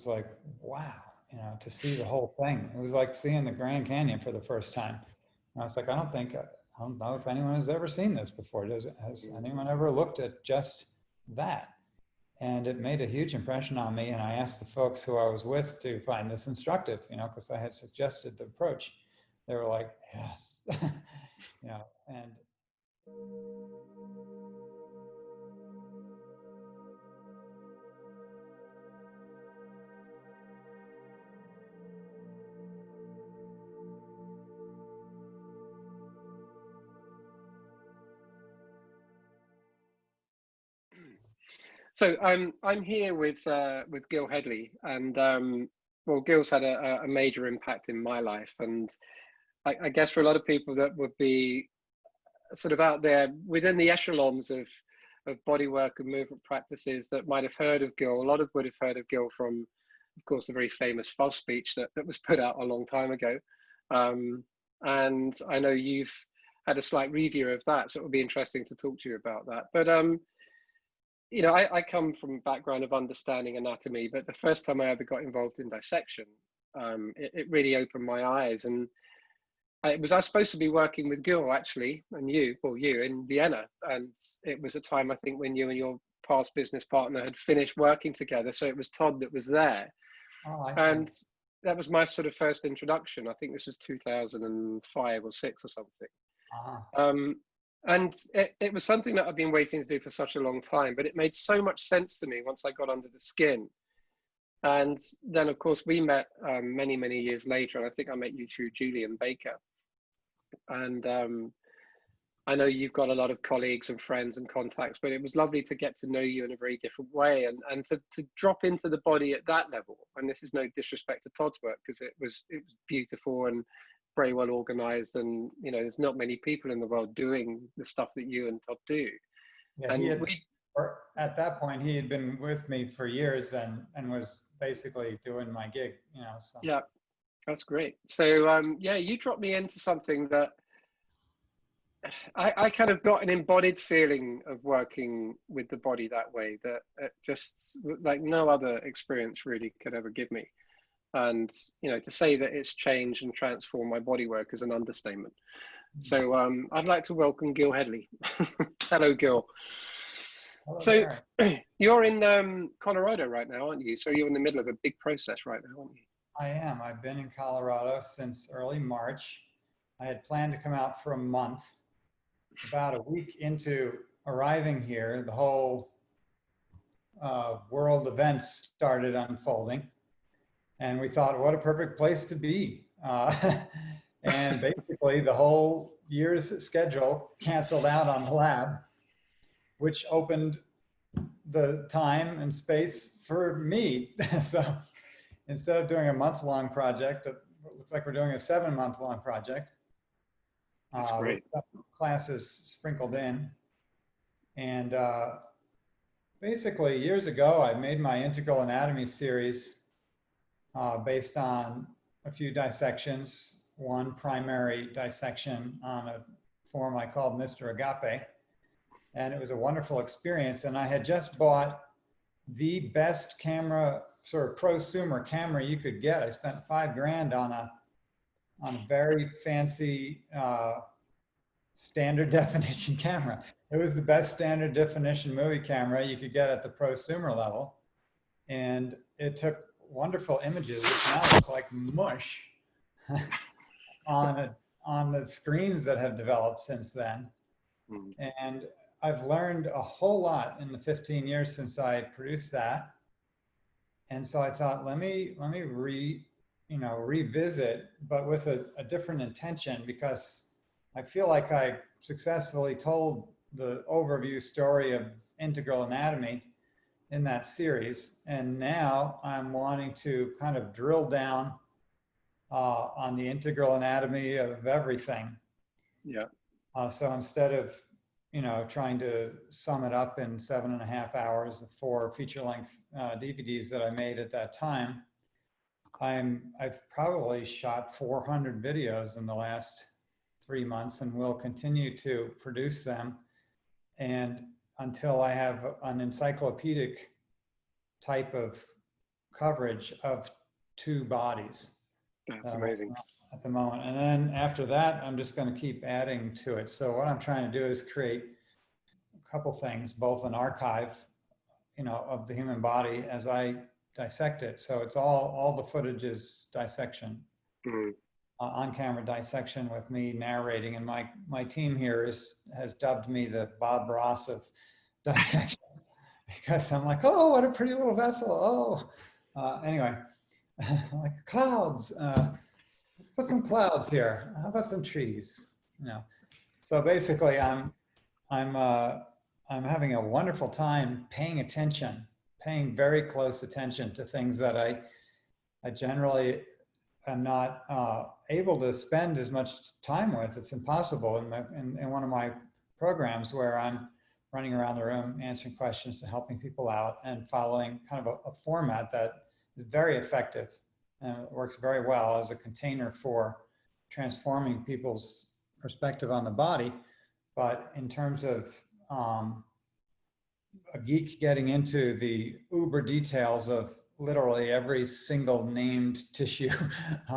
was like, wow, to see the whole thing. It was like seeing the Grand Canyon for the first time. And I was like, I don't know if anyone has ever seen this before. Has anyone ever looked at just that? And it made a huge impression on me. And I asked the folks who I was with to find this instructive, because I had suggested the approach. They were like, yes, and So I'm here with Gil Hedley, and well, Gil's had a major impact in my life, and I guess for a lot of people that would be sort of out there within the echelons of bodywork and movement practices that might have heard of Gil, a lot of would have heard of Gil from, of course, the very famous Fuzz speech that was put out a long time ago, and I know you've had a slight review of that, so it would be interesting to talk to you about that, but. I come from a background of understanding anatomy, but the first time I ever got involved in dissection, it really opened my eyes. And I was supposed to be working with Gil, actually, and you in Vienna. And it was a time, I think, when you and your past business partner had finished working together. So it was Todd that was there. oh, I see. And that was my sort of first introduction. I think this was 2005 or 6 or something. Uh-huh. And it was something that I've been waiting to do for such a long time, but it made so much sense to me once I got under the skin. And then, of course, we met many, many years later, and I think I met you through Julian Baker. And I know you've got a lot of colleagues and friends and contacts, but it was lovely to get to know you in a very different way and to drop into the body at that level. And this is no disrespect to Todd's work, because it was beautiful and very well organized, and there's not many people in the world doing the stuff that you and Todd do. Yeah, at that point he had been with me for years and was basically doing my gig, so. Yeah, that's great. So yeah, you dropped me into something that I kind of got an embodied feeling of working with the body that way, that just like no other experience really could ever give me. And to say that it's changed and transformed my bodywork is an understatement. So I'd like to welcome Gil Hedley. Hello, Gil. Hello, so Barry. you're in Colorado right now, aren't you? So you're in the middle of a big process right now, aren't you? I am. I've been in Colorado since early March. I had planned to come out for a month. About a week into arriving here, the whole world events started unfolding. And we thought, what a perfect place to be. And basically the whole year's schedule canceled out on the lab, which opened the time and space for me. So instead of doing a month-long project, it looks like we're doing a 7-month-long project. That's great. With classes sprinkled in. And basically years ago, I made my integral anatomy series based on a few dissections, one primary dissection on a form I called Mr. Agape. And it was a wonderful experience. And I had just bought the best camera, sort of prosumer camera you could get. I spent $5,000 on a very fancy standard definition camera. It was the best standard definition movie camera you could get at the prosumer level. And it took wonderful images, which now look like mush on the screens that have developed since then. And I've learned a whole lot in the 15 years since I produced that. And so I thought, let me revisit, but with a different intention, because I feel like I successfully told the overview story of integral anatomy in that series. And now I'm wanting to kind of drill down on the integral anatomy of everything. Yeah. So instead of, trying to sum it up in 7.5 hours of 4 feature-length DVDs that I made at that time, I've probably shot 400 videos in the last 3 months, and will continue to produce them. And until I have an encyclopedic type of coverage of 2 bodies that That's I'm working amazing. on at the moment. And then after that, I'm just going to keep adding to it. So what I'm trying to do is create a couple things, both an archive, of the human body as I dissect it. So it's all the footage is dissection, Mm. on-camera dissection with me narrating. And my team here has dubbed me the Bob Ross of dissection because I'm like, oh, what a pretty little vessel. Oh, anyway, like clouds. Let's put some clouds here. How about some trees? So basically, I'm uh, I'm having a wonderful time paying very close attention to things that I generally am not able to spend as much time with. It's impossible in one of my programs where I'm running around the room answering questions and helping people out and following kind of a format that is very effective and it works very well as a container for transforming people's perspective on the body. But in terms of a geek getting into the uber details of literally every single named tissue,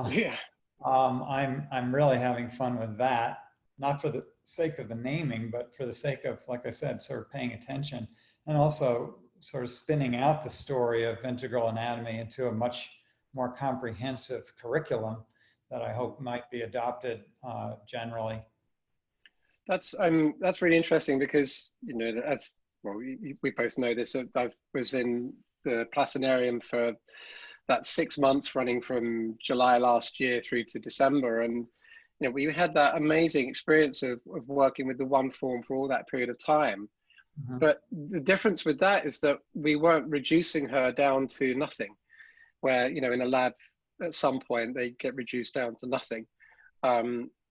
Yeah. I'm really having fun with that. Not for the sake of the naming, but for the sake of, like I said, sort of paying attention and also sort of spinning out the story of integral anatomy into a much more comprehensive curriculum that I hope might be adopted generally. That's really interesting because as well we both know this. I was in the Placentarium for that 6 months running from July last year through to December, and we had that amazing experience of working with the one form for all that period of time. Mm-hmm. But the difference with that is that we weren't reducing her down to nothing, where in a lab at some point they get reduced down to nothing.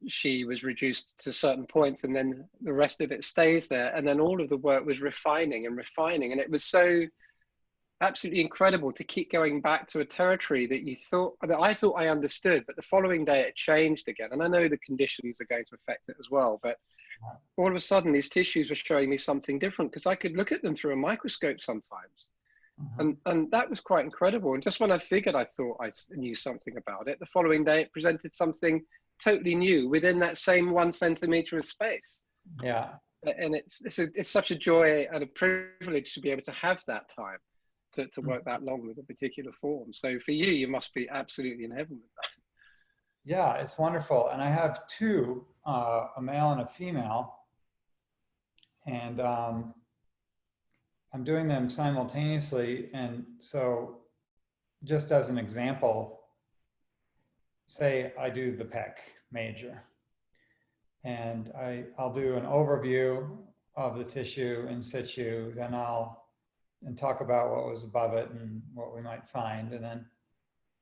She was reduced to certain points and then the rest of it stays there, and then all of the work was refining and refining, and it was so absolutely incredible to keep going back to a territory that I thought I understood, but the following day it changed again. And I know the conditions are going to affect it as well, but all of a sudden these tissues were showing me something different because I could look at them through a microscope sometimes. Mm-hmm. And that was quite incredible. And just when I figured I thought I knew something about it, the following day it presented something totally new within that same 1 centimeter of space. Yeah. And it's such a joy and a privilege to be able to have that time to work that long with a particular form. So for you, you must be absolutely in heaven with that. Yeah, it's wonderful. And I have 2, a male and a female, and I'm doing them simultaneously. And so just as an example, say I do the pec major, and I'll do an overview of the tissue in situ, then I'll talk about what was above it and what we might find, and then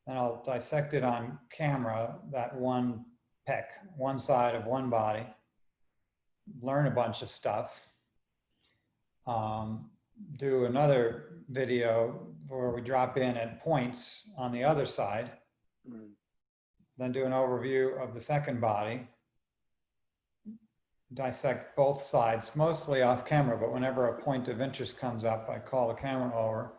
I'll dissect it on camera, that one pec, one side of one body, learn a bunch of stuff, do another video where we drop in at points on the other side, then do an overview of the second body, dissect both sides, mostly off camera, but whenever a point of interest comes up, I call the camera over,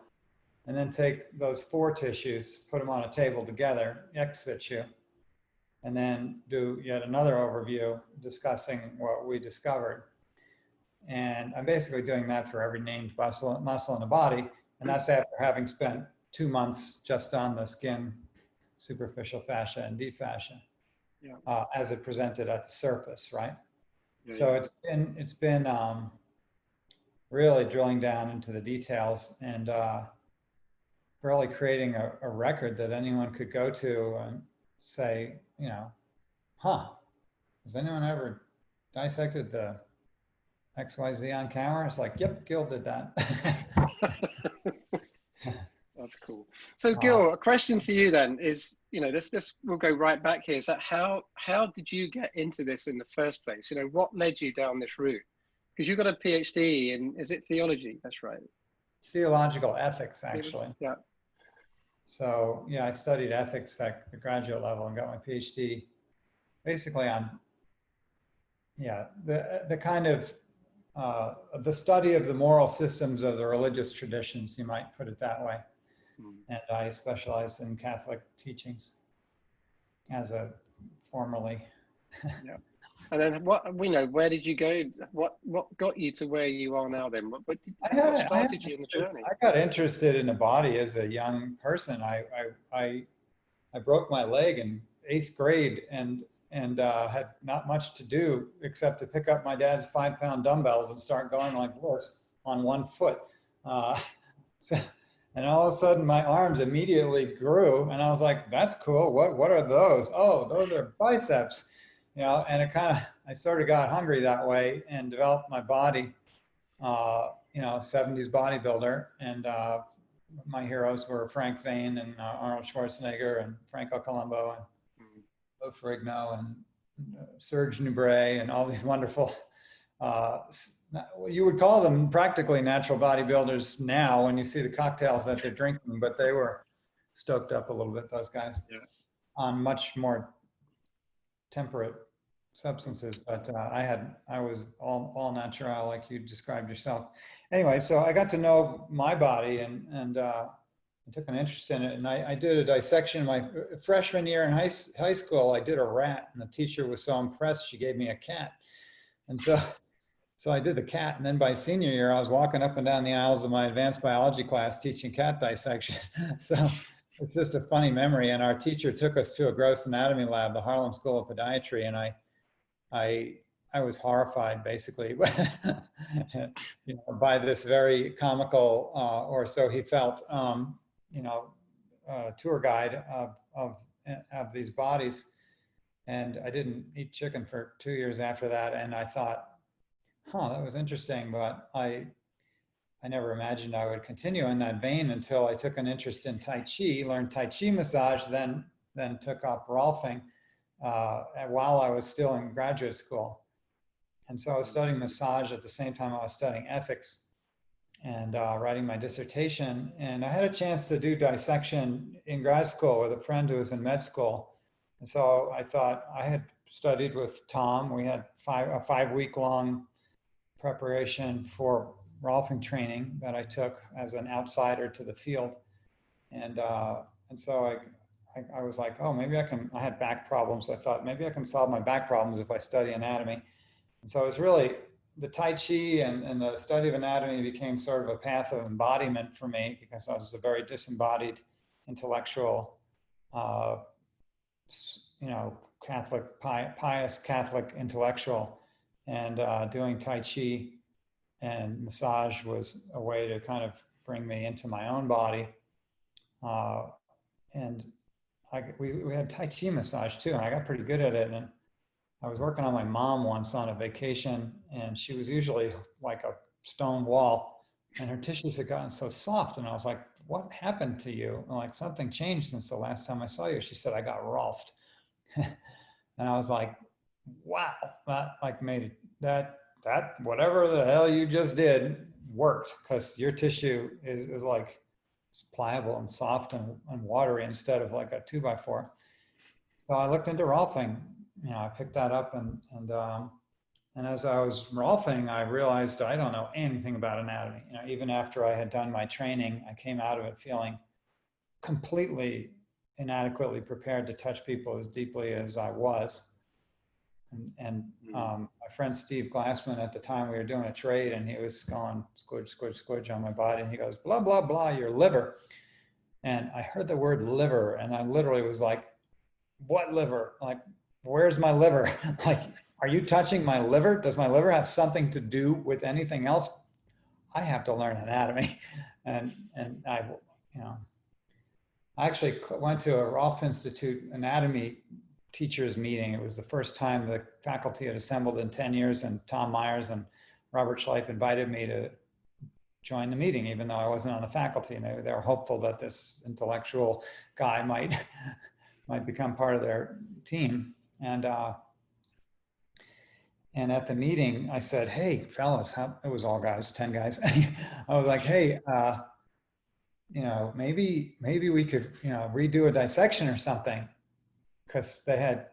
and then take those 4 tissues, put them on a table together, ex situ, and then do yet another overview discussing what we discovered. And I'm basically doing that for every named muscle in the body, and that's after having spent 2 months just on the skin, superficial fascia and deep fascia, as it presented at the surface, right? Yeah, So yeah. it's been really drilling down into the details and really creating a record that anyone could go to and say, huh, has anyone ever dissected the XYZ on camera? It's like, yep, Gil did that. That's cool. So Gil, a question to you then is, this we'll go right back here. Is that how did you get into this in the first place? What led you down this route? Because you got a PhD in, is it theology? That's right. Theological ethics, actually. Yeah. So yeah, I studied ethics at the graduate level and got my PhD basically on, the kind of the study of the moral systems of the religious traditions, you might put it that way. Mm. and I specialized in Catholic teachings as a formerly. Yeah. And then what we know, where did you go? What got you to where you are now then? What started you on the journey? I got interested in the body as a young person. I broke my leg in 8th grade and had not much to do except to pick up my dad's 5-pound dumbbells and start going like this on one foot. Uh, so, and all of a sudden my arms immediately grew, and I was like, "That's cool. What are those? Oh, those are biceps." And I sort of got hungry that way and developed my body. 70s bodybuilder, and my heroes were Frank Zane and Arnold Schwarzenegger and Franco Columbu and Mm. Lou Ferrigno and Serge Nubret and all these wonderful, uh, you would call them practically natural bodybuilders now when you see the cocktails that they're drinking, but they were stoked up a little bit, those guys, Yeah. on much more temperate substances. But I was all natural, like you described yourself. Anyway, so I got to know my body, and I took an interest in it, and I did a dissection my freshman year in high school. I did a rat, and the teacher was so impressed she gave me a cat, and so I did the cat, and then by senior year I was walking up and down the aisles of my advanced biology class teaching cat dissection. So it's just a funny memory. And our teacher took us to a gross anatomy lab, the Harlem School of Podiatry, and I I was horrified, basically, by this very comical, or so he felt, tour guide of these bodies. And I didn't eat chicken for 2 years after that. And I thought, that was interesting, but I never imagined I would continue in that vein until I took an interest in Tai Chi, learned Tai Chi massage, then took up Rolfing while I was still in graduate school. And so I was studying massage at the same time I was studying ethics and writing my dissertation. And I had a chance to do dissection in grad school with a friend who was in med school. And so I thought, I had studied with Tom. We had a 5-week long preparation for Rolfing training that I took as an outsider to the field. And so I was like, oh, maybe I had back problems. I thought maybe I can solve my back problems if I study anatomy. And so it was really the Tai Chi and the study of anatomy became sort of a path of embodiment for me, because I was a very disembodied intellectual, Catholic, pious Catholic intellectual. And doing Tai Chi and massage was a way to kind of bring me into my own body. And we had Tai Chi massage too, and I got pretty good at it. And I was working on my mom once on a vacation, and she was usually like a stone wall, and her tissues had gotten so soft. And I was like, what happened to you? And like, something changed since the last time I saw you. She said, I got Rolfed. And I was like, wow, that like made it, that whatever the hell you just did worked, because your tissue is like pliable and soft and watery instead of like a 2x4. So I looked into Rolfing. I picked that up, and as I was Rolfing, I realized I don't know anything about anatomy. Even after I had done my training, I came out of it feeling completely inadequately prepared to touch people as deeply as I was. And my friend Steve Glassman, at the time we were doing a trade, and he was going squidge, squidge, squidge on my body, and he goes, blah, blah, blah, your liver. And I heard the word liver, and I literally was like, what liver? Like, where's my liver? Like, are you touching my liver? Does my liver have something to do with anything else? I have to learn anatomy. And I actually went to a Rolf Institute anatomy teachers meeting. It was the first time the faculty had assembled in 10 years, and Tom Myers and Robert Schleip invited me to join the meeting, even though I wasn't on the faculty. And they were hopeful that this intellectual guy might become part of their team. And at the meeting, I said, hey, fellas, it was all guys, 10 guys. I was like, hey, maybe we could, redo a dissection or something. Because they had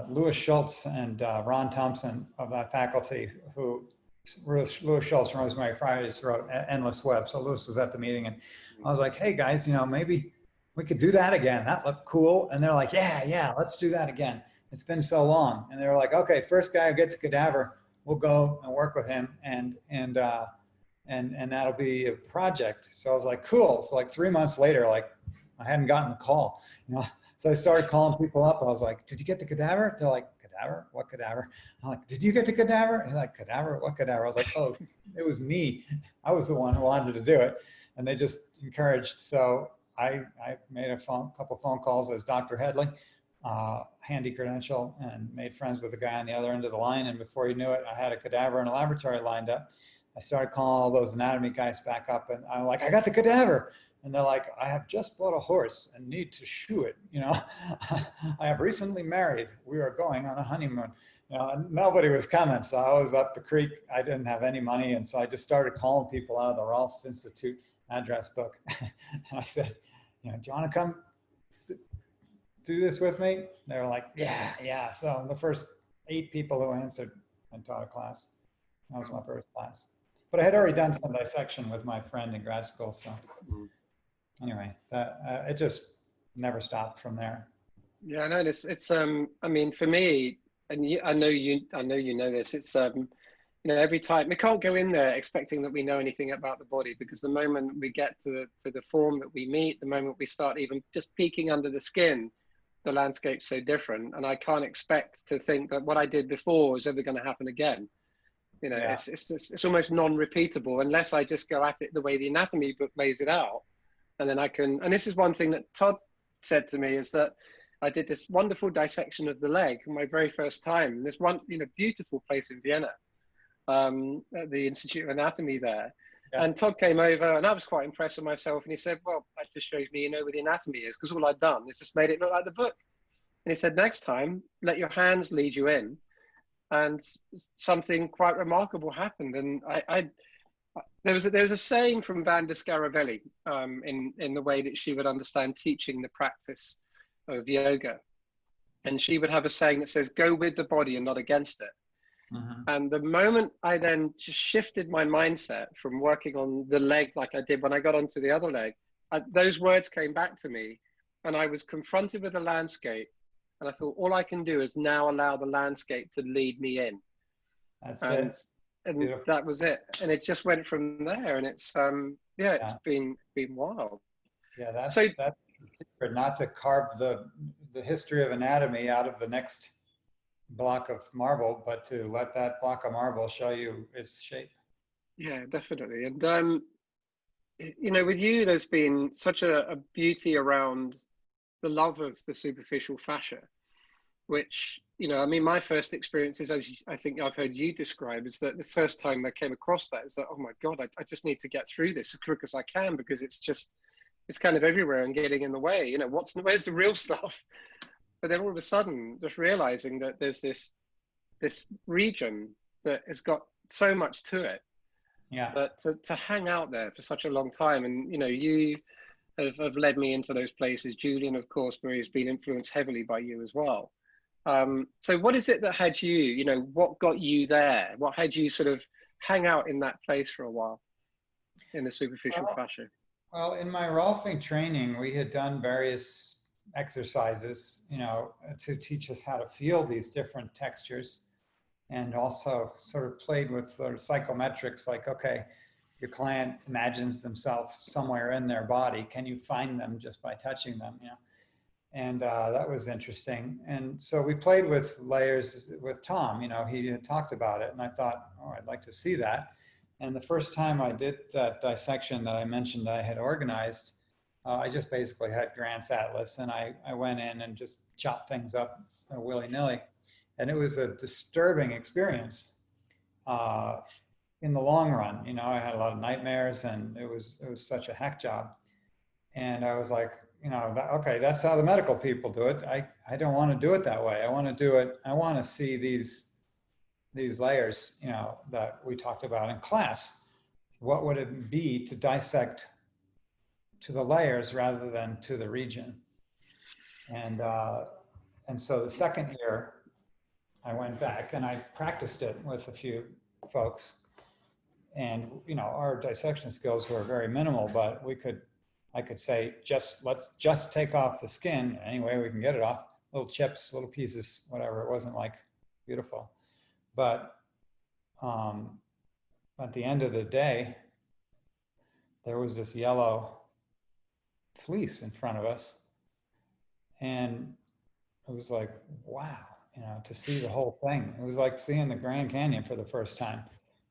Louis Schultz and Ron Thompson of that faculty, who Louis Schultz from Rosemary Fridays wrote Endless Web. So Louis was at the meeting, and I was like, hey guys, maybe we could do that again. That looked cool. And they're like, yeah, let's do that again. It's been so long. And they were like, okay, first guy who gets a cadaver, we'll go and work with him, and that'll be a project. So I was like, cool. So like 3 months later, like I hadn't gotten the call, So I started calling people up. I was like, did you get the cadaver? They're like, cadaver? What cadaver? I'm like, did you get the cadaver? And they're like, cadaver? What cadaver? I was like, oh, it was me. I was the one who wanted to do it. And they just encouraged. So I made a couple phone calls as Dr. Hedley, handy credential, and made friends with the guy on the other end of the line. And before you knew it, I had a cadaver in a laboratory lined up. I started calling all those anatomy guys back up, and I'm like, I got the cadaver. And they're like, I have just bought a horse and need to shoe it. I have recently married. We are going on a honeymoon. And nobody was coming. So I was up the creek. I didn't have any money. And so I just started calling people out of the Rolf Institute address book. And I said, do you want to come do this with me? They were like, yeah. So the first 8 people who answered, I taught a class. That was my first class. But I had already done some dissection with my friend in grad school. So anyway, that it just never stopped from there. Yeah, I know this. It's I mean, for me, and I know you know this. It's every time we can't go in there expecting that we know anything about the body, because the moment we get to the form that we meet, the moment we start even just peeking under the skin, the landscape's so different, and I can't expect to think that what I did before is ever going to happen again. Yeah. It's almost non-repeatable unless I just go at it the way the anatomy book lays it out. And then I can, and this is one thing that Todd said to me, is that I did this wonderful dissection of the leg my very first time. This one, beautiful place in Vienna, at the Institute of Anatomy there. Yeah. And Todd came over, and I was quite impressed with myself. And he said, well, that just shows me where the anatomy is, because all I'd done is just made it look like the book. And he said, next time, let your hands lead you in. And something quite remarkable happened. And there was a saying from Vanda Scaravelli, in the way that she would understand teaching the practice of yoga. And she would have a saying that says, go with the body and not against it. Mm-hmm. And the moment I then just shifted my mindset from working on the leg like I did when I got onto the other leg, those words came back to me, and I was confronted with a landscape. And I thought, all I can do is now allow the landscape to lead me in. That's it. And beautiful. That was it. And it just went from there. And it's, it's been wild. Yeah, that's the secret, not to carve the history of anatomy out of the next block of marble, but to let that block of marble show you its shape. Yeah, definitely. And, with you, there's been such a beauty around the love of the superficial fascia, which, my first experience is, as I think I've heard you describe, is that the first time I came across that is that, oh my God, I just need to get through this as quick as I can, because it's kind of everywhere and getting in the way. Where's the real stuff? But then all of a sudden, just realizing that there's this region that has got so much to it. Yeah. But to hang out there for such a long time, and you have led me into those places. Julian, of course, Marie, has been influenced heavily by you as well. So what is it that had you, what got you there? What had you sort of hang out in that place for a while in the superficial fascia? Well, in my Rolfing training, we had done various exercises, to teach us how to feel these different textures, and also sort of played with sort of psychometrics, like, okay, your client imagines themselves somewhere in their body. Can you find them just by touching them? And that was interesting. And so we played with layers with Tom. He had talked about it, and I thought, oh, I'd like to see that. And the first time I did that dissection that I mentioned I had organized, I just basically had Grant's Atlas, and I went in and just chopped things up willy-nilly. And it was a disturbing experience. In the long run, I had a lot of nightmares, and it was such a hack job. And I was like, okay, that's how the medical people do it. I don't want to do it that way. I want to do it. I want to see these layers, that we talked about in class. What would it be to dissect to the layers rather than to the region? And so the second year, I went back and I practiced it with a few folks. And, you know, our dissection skills were very minimal, but I could say, let's just take off the skin any way we can get it off, little chips, little pieces, whatever. It wasn't like beautiful. But at the end of the day, there was this yellow fleece in front of us. And it was like, wow, you know, to see the whole thing. It was like seeing the Grand Canyon for the first time.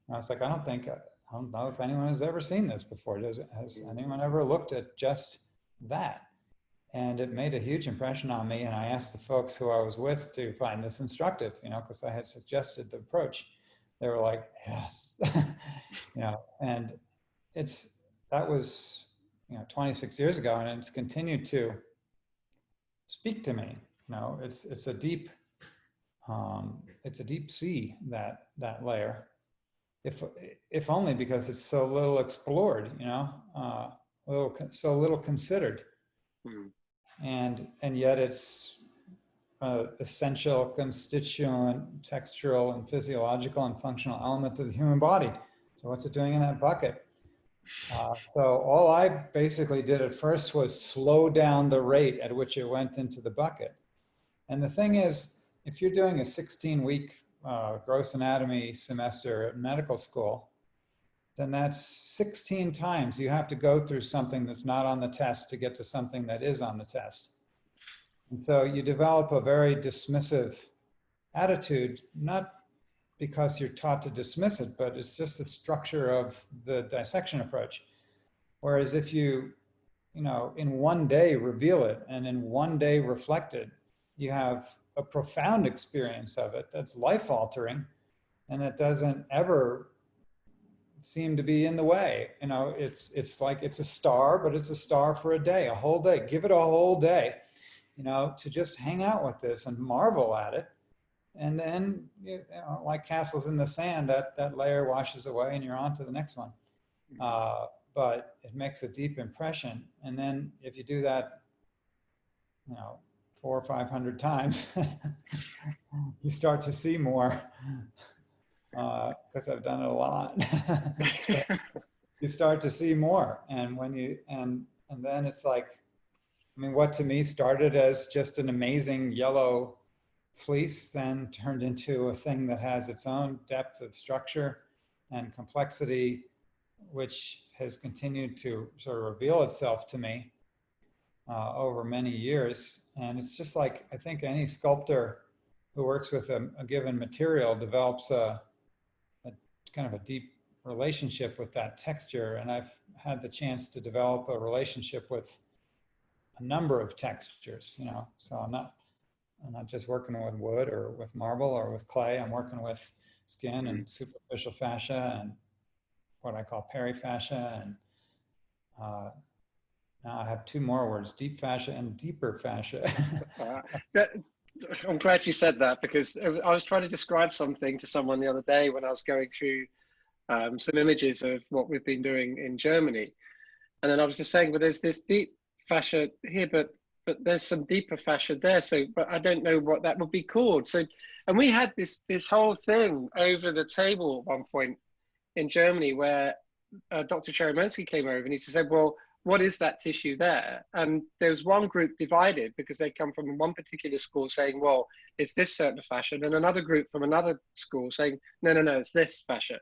And I was like, I don't know if anyone has ever seen this before. Has anyone ever looked at just that? And it made a huge impression on me. And I asked the folks who I was with to find this instructive, you know, because I had suggested the approach. They were like, yes, you know, and that was, you know, 26 years ago, and it's continued to speak to me. You know, it's a deep sea, that layer, if only because it's so little explored, you know, so little considered. Mm. And yet it's essential constituent, textural and physiological and functional element of the human body. So what's it doing in that bucket? So all I basically did at first was slow down the rate at which it went into the bucket. And the thing is, if you're doing a 16-week gross anatomy semester at medical school, then that's 16 times you have to go through something that's not on the test to get to something that is on the test. And so you develop a very dismissive attitude, not because you're taught to dismiss it, but it's just the structure of the dissection approach. Whereas if you know, in one day reveal it and in one day reflect it, you have a profound experience of it that's life altering, and that doesn't ever seem to be in the way. You know, it's like it's a star, but it's a star for a day, a whole day. Give it a whole day, you know, to just hang out with this and marvel at it. And then, you know, like castles in the sand, that layer washes away and you're on to the next one. But it makes a deep impression. And then if you do that, you know, 400 or 500 times, you start to see more, because I've done it a lot. So you start to see more. And when you, and then it's like, I mean, what to me started as just an amazing yellow fleece then turned into a thing that has its own depth of structure and complexity, which has continued to sort of reveal itself to me over many years. And it's just like, I think any sculptor who works with a given material develops a kind of a deep relationship with that texture. And I've had the chance to develop a relationship with a number of textures, you know, so I'm not just working with wood or with marble or with clay. I'm working with skin and superficial fascia and what I call perifascia. And now I have two more words, deep fascia and deeper fascia. I'm glad you said that, because I was trying to describe something to someone the other day when I was going through some images of what we've been doing in Germany. And then I was just saying, well, there's this deep fascia here, but there's some deeper fascia there. So, but I don't know what that would be called. So, and we had this whole thing over the table at one point in Germany where Dr. Cheromensky came over and he said, well, what is that tissue there? And there was one group divided because they come from one particular school saying, well, it's this certain fascia, and another group from another school saying, no, it's this fascia.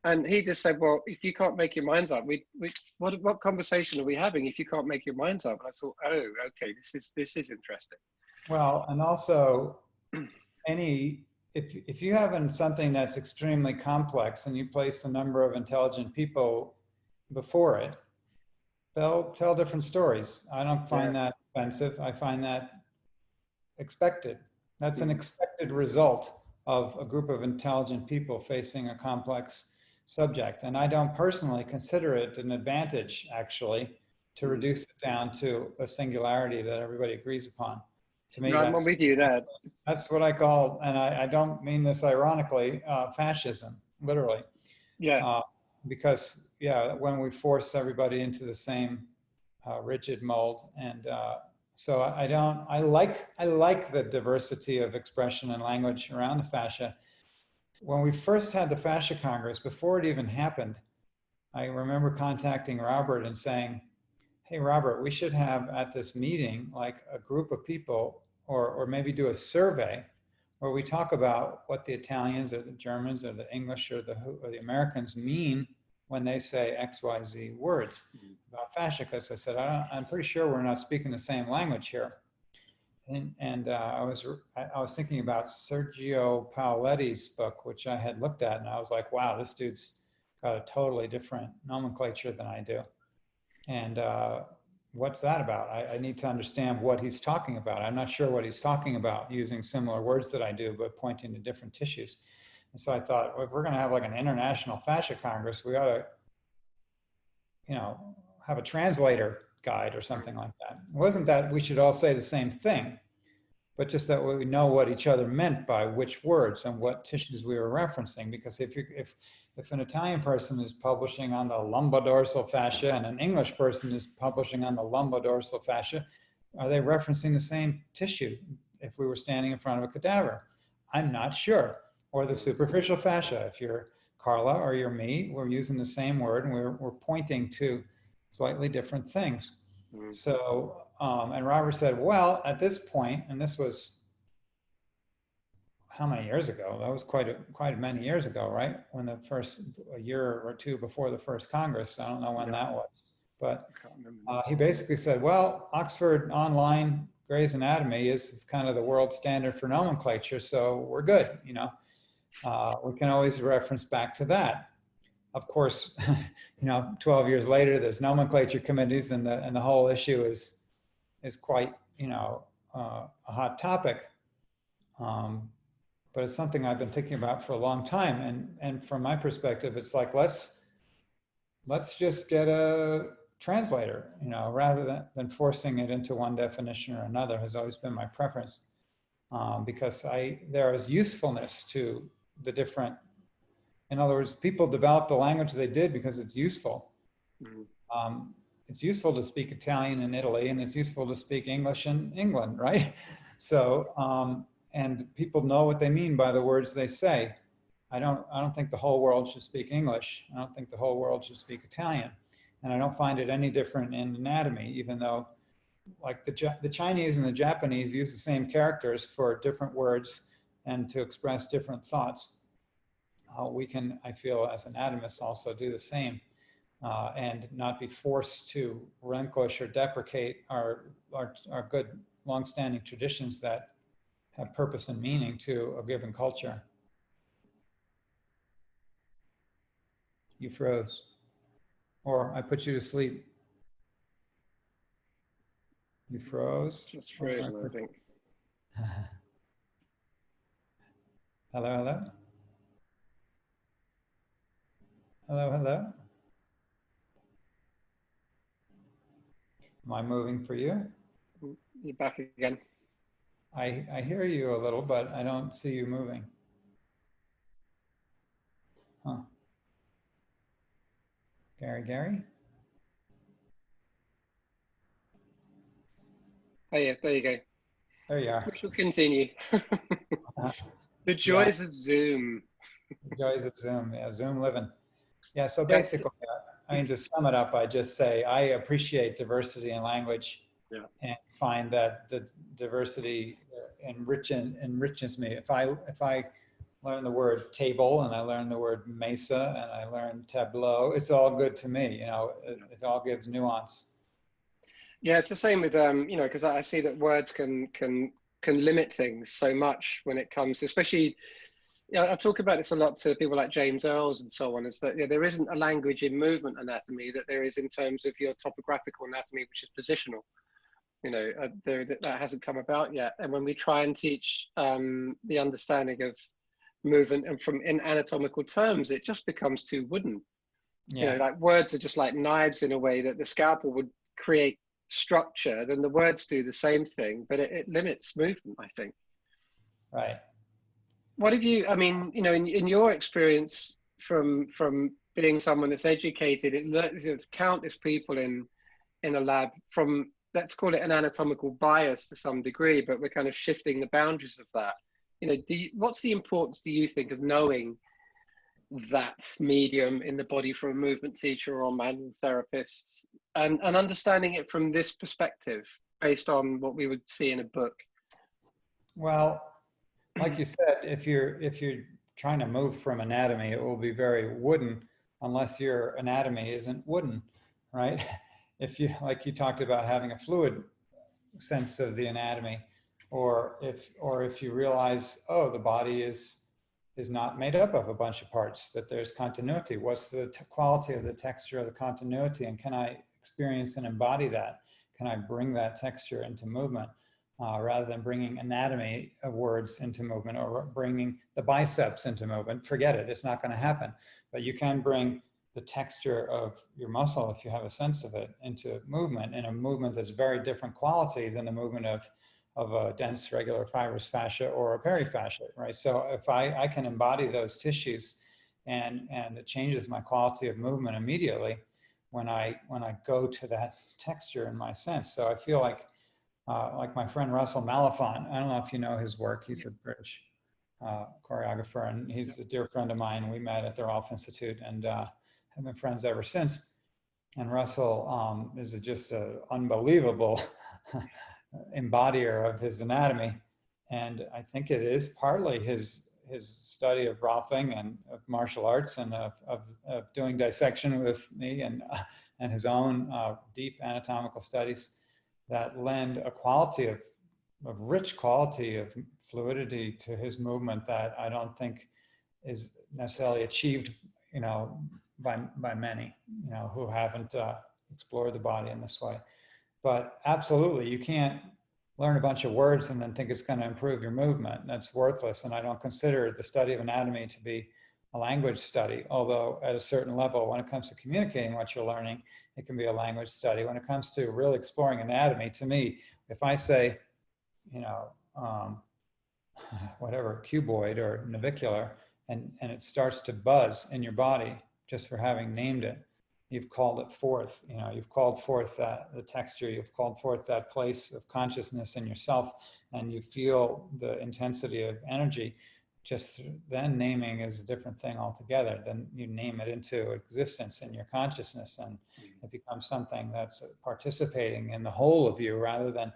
And he just said, well, if you can't make your minds up, what conversation are we having if you can't make your minds up? And I thought, oh, okay, this is interesting. Well, and also if you have something that's extremely complex and you place a number of intelligent people before it, they'll tell different stories. I don't find that offensive. I find that expected. That's an expected result of a group of intelligent people facing a complex subject. And I don't personally consider it an advantage, actually, to reduce it down to a singularity that everybody agrees upon. To me, I'm with you there. That's what I call, and I don't mean this ironically, fascism, literally. Yeah. Because, when we force everybody into the same rigid mold, and so I like the diversity of expression and language around the fascia, when we first had the Fascia Congress, before it even happened, I remember contacting Robert and saying, hey, Robert, we should have at this meeting like a group of people, or maybe do a survey where we talk about what the Italians or the Germans or the English or the Americans mean when they say XYZ words about fascia. Because I said, I'm pretty sure we're not speaking the same language here. And I was thinking about Sergio Paoletti's book, which I had looked at, and I was like, wow, this dude's got a totally different nomenclature than I do. And what's that about? I need to understand what he's talking about. I'm not sure what he's talking about using similar words that I do, but pointing to different tissues. And so I thought, well, if we're going to have like an international fascia congress, we ought to, have a translator guide or something like that. It wasn't that we should all say the same thing, but just that we know what each other meant by which words and what tissues we were referencing. Because if an Italian person is publishing on the lumbodorsal fascia and an English person is publishing on the lumbodorsal fascia, are they referencing the same tissue if we were standing in front of a cadaver? I'm not sure. Or the superficial fascia, if you're Carla or you're me, we're using the same word and we're pointing to slightly different things. So, and Robert said, well, at this point, and this was how many years ago? That was quite many years ago, right? When a year or two before the first Congress. I don't know when that was, but he basically said, well, Oxford Online Gray's Anatomy is kind of the world standard for nomenclature, so we're good. We can always reference back to that. Of course, 12 years later, there's nomenclature committees, and the whole issue is quite, a hot topic. But it's something I've been thinking about for a long time. And from my perspective, it's like, let's just get a translator, rather than forcing it into one definition or another has always been my preference. Because there is usefulness to the different. In other words, people develop the language they did because it's useful. It's useful to speak Italian in Italy, and it's useful to speak English in England, right? So, and people know what they mean by the words they say. I don't think the whole world should speak English. I don't think the whole world should speak Italian. And I don't find it any different in anatomy, even though like the Chinese and the Japanese use the same characters for different words and to express different thoughts. We can, I feel, as anatomists also do the same, and not be forced to relinquish or deprecate our good longstanding traditions that have purpose and meaning to a given culture. You froze, or I put you to sleep. You froze. Just frozen, I think. Hello, hello. Hello, hello. Am I moving for you? You're back again. I hear you a little, but I don't see you moving. Huh. Gary? Oh yeah, there you go. There you are. We shall continue. The joys of Zoom. The joys of Zoom. Yeah, Zoom living. Yeah, so basically, to sum it up, I just say I appreciate diversity in language, and find that the diversity enriches me. If I learn the word table and I learn the word mesa and I learn tableau, it's all good to me. It all gives nuance. Yeah, it's the same with because I see that words can limit things so much when it comes to, especially. I talk about this a lot to people like James Earls and so on, is that there isn't a language in movement anatomy that there is in terms of your topographical anatomy, which is positional. That hasn't come about yet. And when we try and teach the understanding of movement and in anatomical terms, it just becomes too wooden. Yeah. Like words are just like knives in a way that the scalpel would create structure, then the words do the same thing, but it limits movement, I think. Right. What have you, in your experience from being someone that's educated, countless people in a lab from, let's call it an anatomical bias to some degree, but we're kind of shifting the boundaries of that. what's the importance, do you think, of knowing that medium in the body from a movement teacher or manual therapist, and understanding it from this perspective based on what we would see in a book? Well, like you said, if you're trying to move from anatomy, it will be very wooden unless your anatomy isn't wooden, right? If you, like you talked about, having a fluid sense of the anatomy, or if you realize, oh, the body is not made up of a bunch of parts, that there's continuity. What's the quality of the texture of the continuity, and can I experience and embody that? Can I bring that texture into movement, rather than bringing anatomy of words into movement, or bringing the biceps into movement? Forget it, it's not going to happen. But you can bring the texture of your muscle, if you have a sense of it, into movement, in a movement that's very different quality than the movement of a dense regular fibrous fascia or a perifascia, right? So if I can embody those tissues, and it changes my quality of movement immediately when I go to that texture in my sense. So I feel like my friend Russell Malafont, I don't know if you know his work. He's a British choreographer, and he's a dear friend of mine. We met at the Rolf Institute, and have been friends ever since. And Russell is just an unbelievable embodier of his anatomy. And I think it is partly his study of Rolfing and of martial arts, and of doing dissection with me, and his own deep anatomical studies that lend a quality of rich quality of fluidity to his movement that I don't think is necessarily achieved, by many, who haven't explored the body in this way. But absolutely, you can't learn a bunch of words and then think it's going to improve your movement. That's worthless. And I don't consider the study of anatomy to be a language study, although at a certain level, when it comes to communicating what you're learning, it can be a language study. When it comes to really exploring anatomy, to me, if I say, whatever, cuboid or navicular, and it starts to buzz in your body just for having named it, you've called it forth. You've called forth the texture, you've called forth that place of consciousness in yourself, and you feel the intensity of energy. Just then, naming is a different thing altogether. Then you name it into existence in your consciousness, and it becomes something that's participating in the whole of you, rather than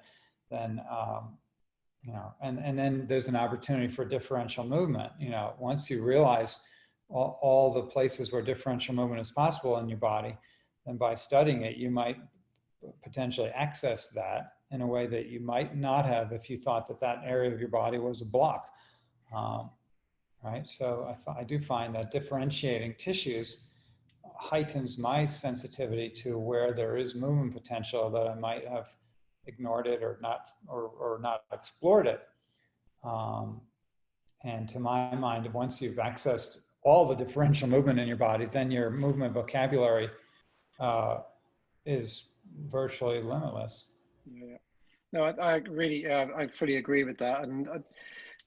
and then there's an opportunity for differential movement. Once you realize all the places where differential movement is possible in your body, then by studying it, you might potentially access that in a way that you might not have if you thought that area of your body was a block. Right? So I do find that differentiating tissues heightens my sensitivity to where there is movement potential that I might have ignored it, or not explored it. And to my mind, once you've accessed all the differential movement in your body, then your movement vocabulary is virtually limitless. Yeah. No, I really, I fully agree with that. And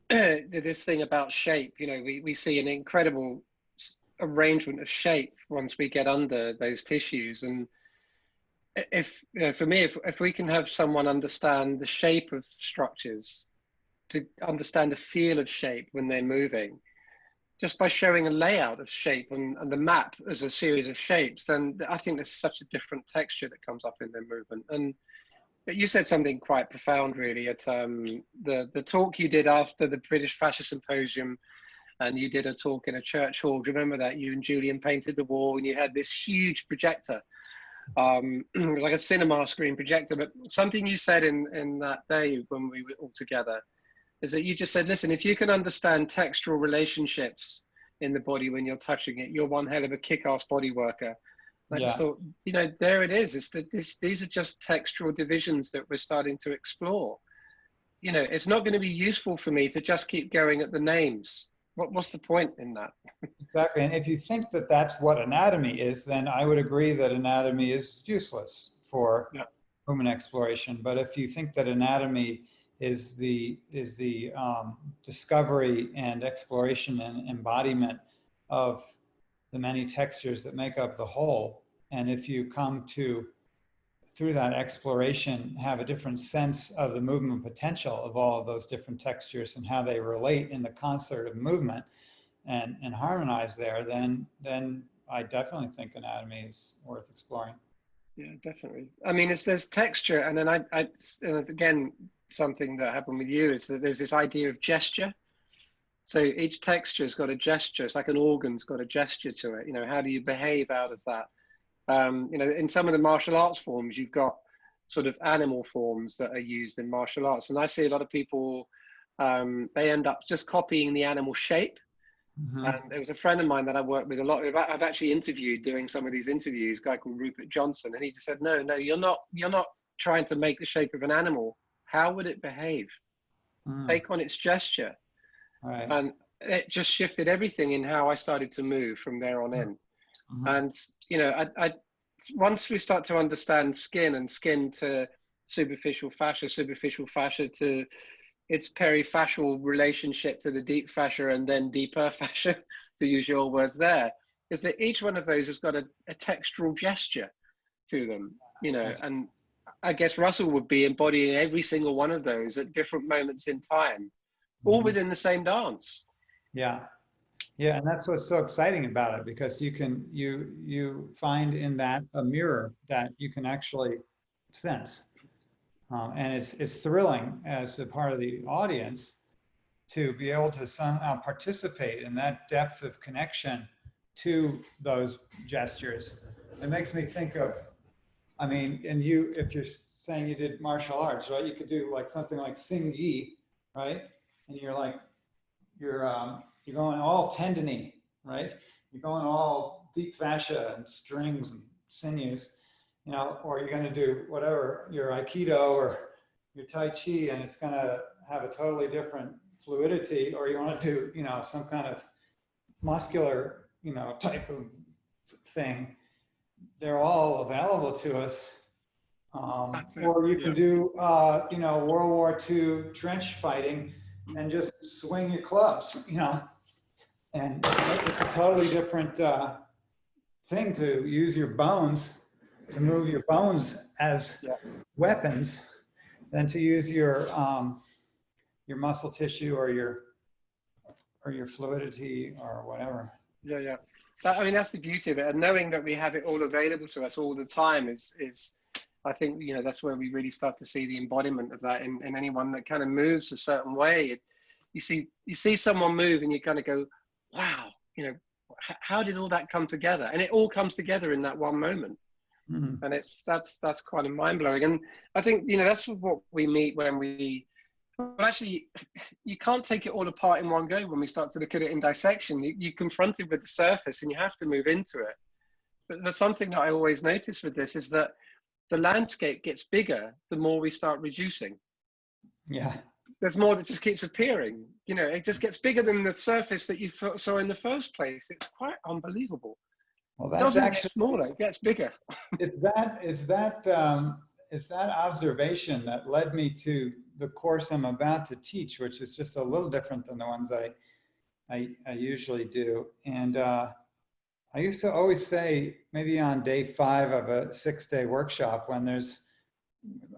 this thing about shape, we see an incredible arrangement of shape once we get under those tissues. And if, for me, if we can have someone understand the shape of structures, to understand the feel of shape when they're moving, just by showing a layout of shape and the map as a series of shapes, then I think there's such a different texture that comes up in their movement. And you said something quite profound, really, at the talk you did after the British Fascia Symposium, and you did a talk in a church hall. Do you remember that? You and Julian painted the wall, and you had this huge projector, like a cinema screen projector. But something you said in that day when we were all together is that you just said, listen, if you can understand textural relationships in the body when you're touching it, you're one hell of a kick-ass body worker. I just thought, there it is. It's that these are just textural divisions that we're starting to explore. It's not going to be useful for me to just keep going at the names. What's the point in that? Exactly. And if you think that that's what anatomy is, then I would agree that anatomy is useless for human exploration. But if you think that anatomy is the discovery and exploration and embodiment of the many textures that make up the whole, and if you come to through that exploration, have a different sense of the movement potential of all of those different textures and how they relate in the concert of movement and harmonize there, then I definitely think anatomy is worth exploring. Yeah, definitely. I mean, there's texture, and then and again, something that happened with you is that there's this idea of gesture. So each texture's got a gesture. It's like an organ's got a gesture to it. You know, how do you behave out of that? You know, in some of the martial arts forms, you've got sort of animal forms that are used in martial arts, and I see a lot of people they end up just copying the animal shape. Mm-hmm. And there was a friend of mine that I worked with a lot. I've actually interviewed doing some of these interviews, a guy called Rupert Johnson, and he just said, no, you're not trying to make the shape of an animal. How would it behave? Mm. Take on its gesture. Right. And it just shifted everything in how I started to move from there on in. Mm-hmm. And, you know, I once we start to understand skin and skin to superficial fascia to its perifascial relationship to the deep fascia and then deeper fascia, to use your words there, is that each one of those has got a textural gesture to them, you know, and I guess Russell would be embodying every single one of those at different moments in time, all Mm-hmm. within the same dance. Yeah. Yeah, and that's what's so exciting about it, because you find in that a mirror that you can actually sense, and it's thrilling as a part of the audience to be able to somehow participate in that depth of connection to those gestures. It makes me think of, I mean, and you, if you're saying you did martial arts, right? You could do like something like Sing Yi, right? And you're like, you're going all tendony, right? You're going all deep fascia and strings and sinews, you know, or you're going to do whatever, your Aikido or your Tai Chi, and it's going to have a totally different fluidity, or you want to do, you know, some kind of muscular, you know, type of thing. They're all available to us. Or you can do, you know, World War II trench fighting and just swing your clubs, you know, and it's a totally different thing to use your bones, to move your bones as weapons, than to use your muscle tissue or your fluidity or whatever. Yeah. I mean, that's the beauty of it, and knowing that we have it all available to us all the time is I think, you know, that's where we really start to see the embodiment of that in anyone that kind of moves a certain way. You see someone move and you kind of go, wow, you know, how did all that come together? And it all comes together in that one moment. Mm-hmm. And that's kind of mind blowing. And I think, you know, that's what we meet when we, but actually, you can't take it all apart in one go. When we start to look at it in dissection, you're confronted with the surface and you have to move into it. But there's something that I always notice with this is that the landscape gets bigger the more we start reducing. Yeah. There's more that just keeps appearing. You know, it just gets bigger than the surface that you saw in the first place. It's quite unbelievable. Well, that's it doesn't actually get smaller; it gets bigger. It's that observation that led me to the course I'm about to teach, which is just a little different than the ones I usually do. And I used to always say, maybe on day 5 of a 6-day workshop, when there's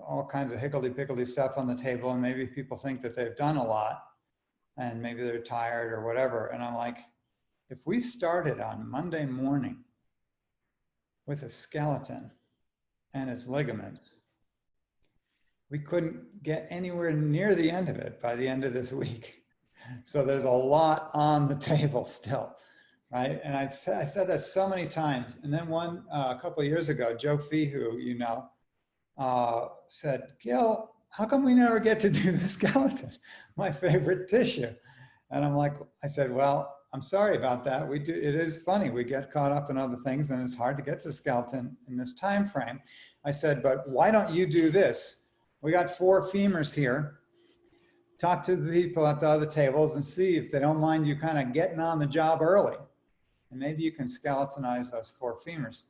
all kinds of higgledy-piggledy stuff on the table, and maybe people think that they've done a lot, and maybe they're tired or whatever. And I'm like, if we started on Monday morning with a skeleton and its ligaments, we couldn't get anywhere near the end of it by the end of this week. So there's a lot on the table still. Right, and I said that so many times, and then a couple of years ago, Joe Fee, who you know, said, "Gil, how come we never get to do the skeleton? My favorite tissue." And I said, "Well, I'm sorry about that. We do. It is funny. We get caught up in other things, and it's hard to get to skeleton in this time frame." I said, "But why don't you do this? We got 4 femurs here. Talk to the people at the other tables and see if they don't mind you kind of getting on the job early. And maybe you can skeletonize those 4 femurs."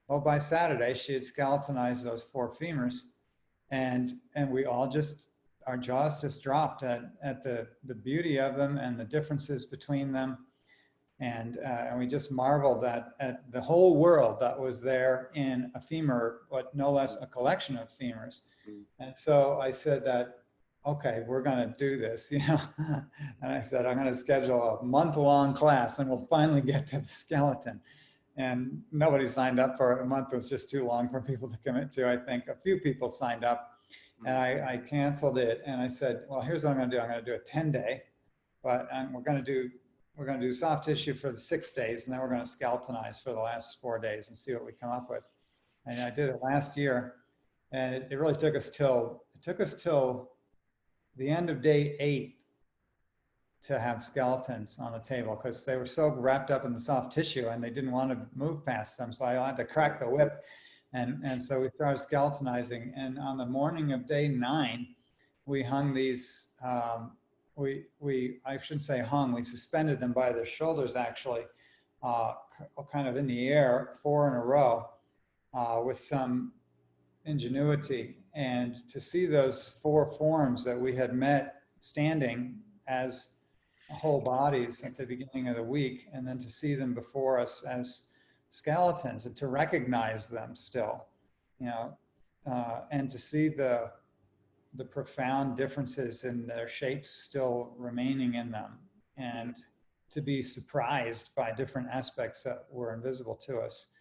Well, by Saturday, she had skeletonized those 4 femurs, and we all just, our jaws just dropped at the beauty of them and the differences between them. And we just marveled at the whole world that was there in a femur, but no less a collection of femurs. And so I said that, okay, we're going to do this, you know. And I said, I'm going to schedule a month-long class and we'll finally get to the skeleton. And nobody signed up for it. A month was just too long for people to commit to. I think a few people signed up, and I canceled it. And I said, well, here's what I'm going to do. I'm going to do a 10-day, but we're going to do soft tissue for the 6 days, and then we're going to skeletonize for the last 4 days and see what we come up with. And I did it last year, and it really took us till the end of day 8 to have skeletons on the table, because they were so wrapped up in the soft tissue and they didn't want to move past them. So I had to crack the whip. And so we started skeletonizing. And on the morning of day 9, we hung these, I shouldn't say hung, we suspended them by their shoulders, actually, kind of in the air, 4 in a row, with some ingenuity. And to see those 4 forms that we had met standing as whole bodies at the beginning of the week, and then to see them before us as skeletons and to recognize them still, you know, and to see the profound differences in their shapes still remaining in them, and to be surprised by different aspects that were invisible to us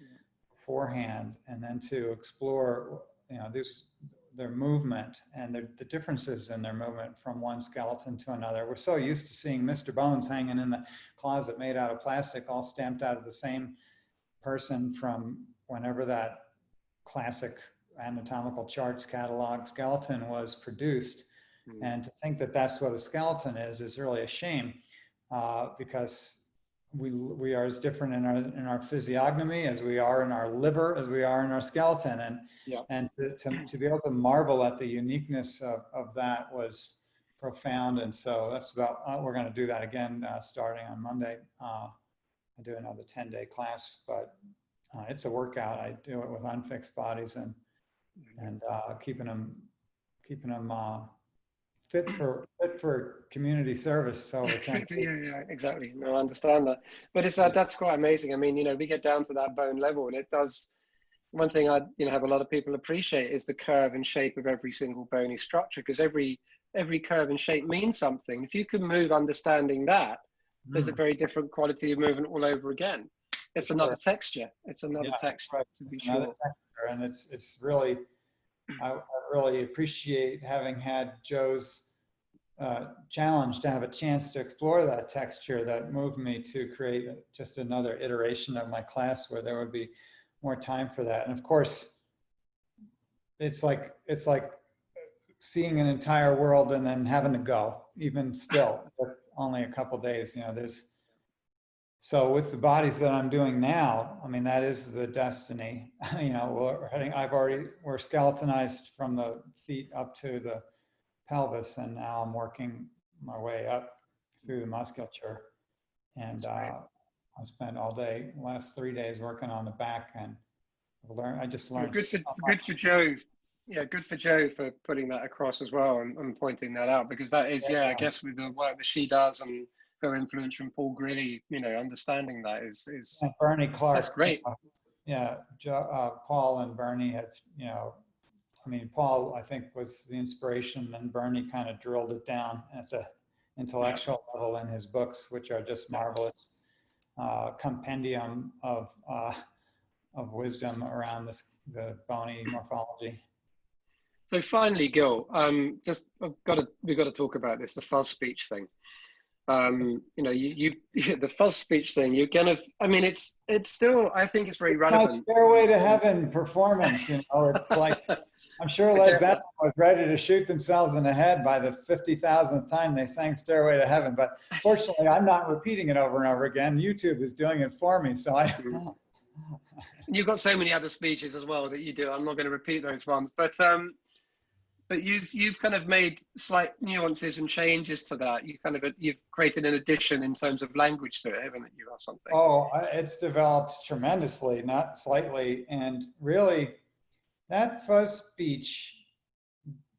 beforehand, and then to explore, you know, their movement and the differences in their movement from one skeleton to another. We're so used to seeing Mr. Bones hanging in the closet made out of plastic, all stamped out of the same person from whenever that classic anatomical charts catalog skeleton was produced. And to think that that's what a skeleton is really a shame, because we are as different in our physiognomy as we are in our liver, as we are in our skeleton. And to be able to marvel at the uniqueness of that was profound. And so that's about, we're going to do that again starting on Monday. I do another 10-day class, but it's a workout. I do it with unfixed bodies and keeping them fit for community service over 10 days. Yeah, exactly. No, I understand that. But it's that's quite amazing. I mean, you know, we get down to that bone level, and it does. One thing I, you know, have a lot of people appreciate is the curve and shape of every single bony structure, because every curve and shape means something. If you can move understanding that, there's a very different quality of movement all over again. It's another texture. It's another texture, to be sure. Texture. And it's really, I really appreciate having had Joe's challenge to have a chance to explore that texture that moved me to create just another iteration of my class where there would be more time for that. And of course, it's like seeing an entire world and then having to go, even still, with only a couple days, you know, so with the bodies that I'm doing now, I mean, that is the destiny. You know, we're skeletonized from the feet up to the pelvis, and now I'm working my way up through the musculature. And I spent all day, last 3 days, working on the back, and I just learned. Good for Joe. Yeah, good for Joe for putting that across as well and pointing that out, because that is, I guess with the work that she does and her influence from Paul Grilly, you know, understanding that is and Bernie Clark. That's great. Paul and Bernie have, you know, I mean, Paul, I think, was the inspiration, and Bernie kind of drilled it down at the intellectual level in his books, which are just marvelous compendium of wisdom around the bony morphology. So finally, Gil, we've got to talk about this, the fuzz speech thing. You know, the fuzz speech thing, you're gonna, I mean, it's still, I think it's very relevant. Stairway to Heaven performance, you know, it's like, I'm sure Led Zeppelin was ready to shoot themselves in the head by the 50,000th time they sang Stairway to Heaven, but fortunately I'm not repeating it over and over again. YouTube is doing it for me, so You've got so many other speeches as well that you do. I'm not going to repeat those ones, but you've kind of made slight nuances and changes to that. You've created an addition in terms of language to it, haven't you, or something? Oh, it's developed tremendously, not slightly. And really, that fuzz speech,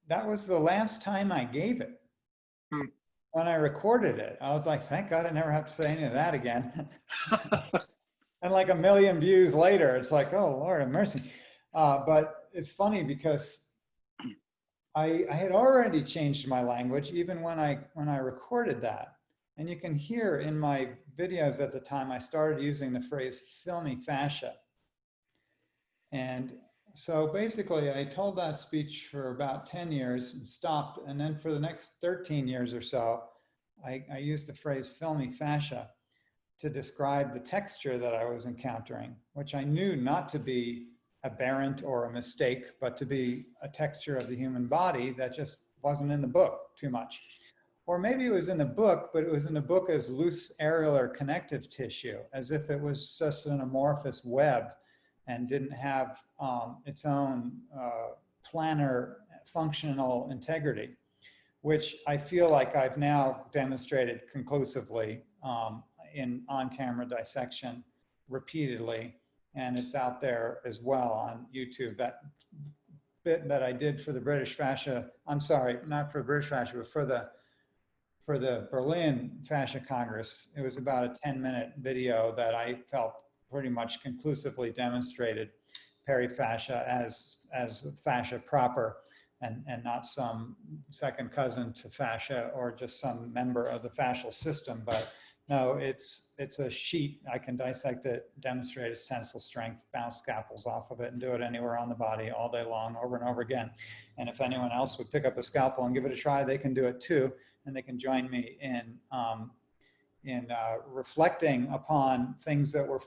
that was the last time I gave it. when I recorded it, I was like, thank God I never have to say any of that again. And like a million views later, it's like, oh, Lord have mercy. But it's funny because I had already changed my language even when I recorded that. And you can hear in my videos at the time, I started using the phrase filmy fascia. And so basically I told that speech for about 10 years and stopped. And then for the next 13 years or so, I used the phrase filmy fascia to describe the texture that I was encountering, which I knew not to be aberrant or a mistake, but to be a texture of the human body that just wasn't in the book too much. Or maybe it was in the book, but it was in the book as loose areolar connective tissue, as if it was just an amorphous web and didn't have its own planar functional integrity, which I feel like I've now demonstrated conclusively in on-camera dissection repeatedly, and it's out there as well on YouTube. That bit that I did for the British fascia, I'm sorry, not for British fascia, but for the Berlin Fascia Congress, it was about a 10-minute video that I felt pretty much conclusively demonstrated perifascia as fascia proper, and not some second cousin to fascia or just some member of the fascial system. But no, it's a sheet. I can dissect it, demonstrate its tensile strength, bounce scalpels off of it, and do it anywhere on the body all day long, over and over again. And if anyone else would pick up a scalpel and give it a try, they can do it too, and they can join me in reflecting upon things that were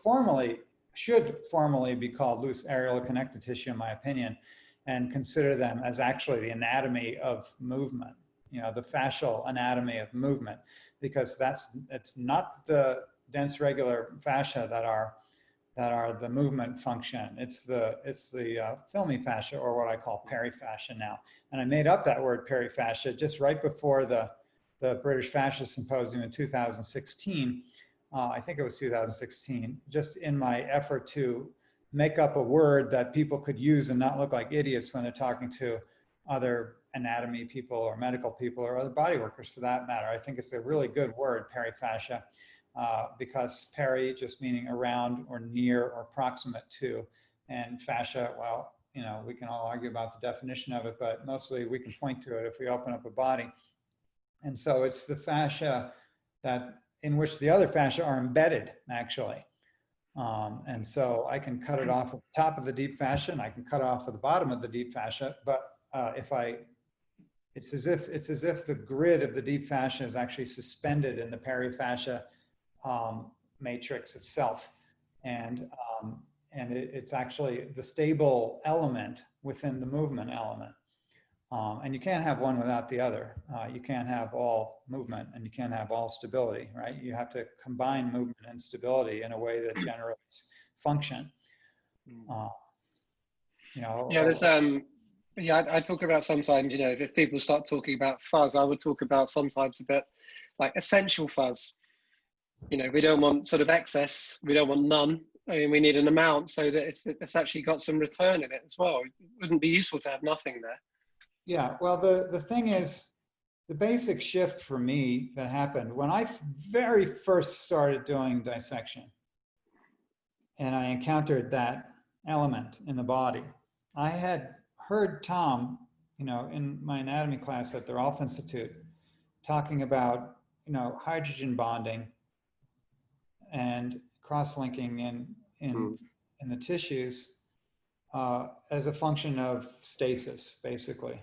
should formally be called loose areolar connective tissue, in my opinion, and consider them as actually the anatomy of movement, the fascial anatomy of movement, because it's not the dense regular fascia that are the movement function. It's the filmy fascia, or what I call perifascia now. And I made up that word perifascia just right before the British Fascia Symposium in 2016. I think it was 2016, just in my effort to make up a word that people could use and not look like idiots when they're talking to other anatomy people or medical people or other body workers for that matter. I think it's a really good word, perifascia, because peri just meaning around or near or proximate to, and fascia, well, we can all argue about the definition of it, but mostly we can point to it if we open up a body. And so it's the fascia in which the other fascia are embedded, actually. And so I can cut it off at the top of the deep fascia, and I can cut off at the bottom of the deep fascia. But it's as if the grid of the deep fascia is actually suspended in the perifascia matrix itself, and it's actually the stable element within the movement element. And you can't have one without the other. You can't have all movement and you can't have all stability, right? You have to combine movement and stability in a way that generates function. Yeah, there's I talk about sometimes, if people start talking about fuzz, I would talk about sometimes a bit like essential fuzz. We don't want sort of excess, we don't want none. I mean, we need an amount so that it's actually got some return in it as well. It wouldn't be useful to have nothing there. Yeah, well, the thing is, the basic shift for me that happened when I very first started doing dissection and I encountered that element in the body, I had heard Tom, in my anatomy class at the Rolf Institute, talking about, hydrogen bonding and cross-linking in the tissues as a function of stasis, basically.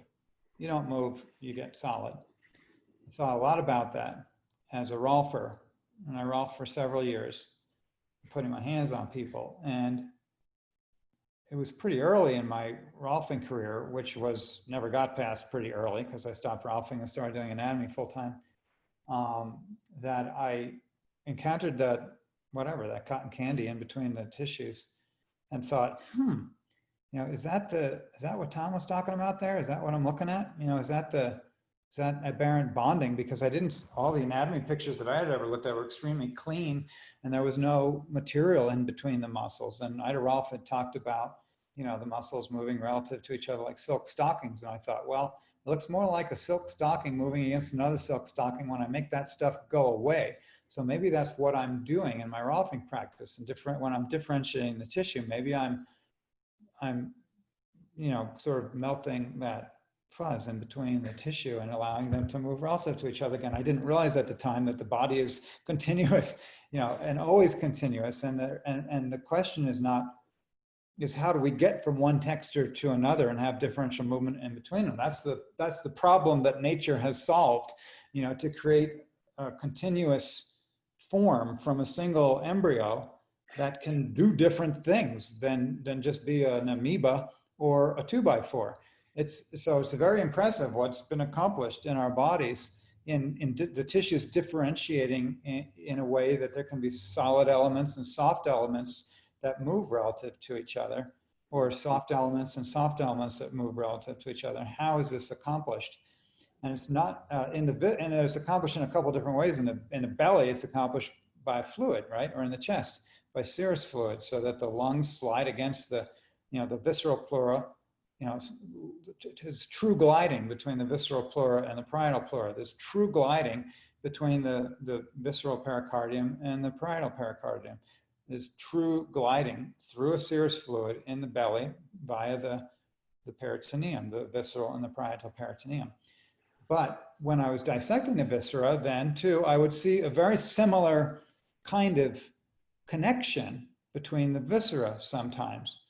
You don't move, you get solid. I thought a lot about that as a Rolfer, and I Rolfed for several years, putting my hands on people. And it was pretty early in my Rolfing career, which never got past pretty early because I stopped Rolfing and started doing anatomy full time, that I encountered that cotton candy in between the tissues and thought, is that what Tom was talking about there? Is that what I'm looking at? Is that aberrant bonding? Because all the anatomy pictures that I had ever looked at were extremely clean, and there was no material in between the muscles. And Ida Rolf had talked about, the muscles moving relative to each other like silk stockings. And I thought, well, It looks more like a silk stocking moving against another silk stocking when I make that stuff go away. So maybe that's what I'm doing in my Rolfing practice, and different when I'm differentiating the tissue. Maybe I'm sort of melting that fuzz in between the tissue and allowing them to move relative to each other again. I didn't realize at the time that the body is continuous, and always continuous. And the question is how do we get from one texture to another and have differential movement in between them? That's the problem that nature has solved, to create a continuous form from a single embryo that can do different things than just be an amoeba or a 2x4. It's very impressive what's been accomplished in our bodies in the tissues differentiating in a way that there can be solid elements and soft elements that move relative to each other, or soft elements and soft elements that move relative to each other. How is this accomplished? And it's not and it's accomplished in a couple different ways. In the belly, it's accomplished by fluid, right? Or in the chest by serous fluid, so that the lungs slide against the visceral pleura. It's true gliding between the visceral pleura and the parietal pleura. There's true gliding between the visceral pericardium and the parietal pericardium. There's true gliding through a serous fluid in the belly via the peritoneum, the visceral and the parietal peritoneum. But when I was dissecting the viscera, then too, I would see a very similar kind of connection between the viscera sometimes,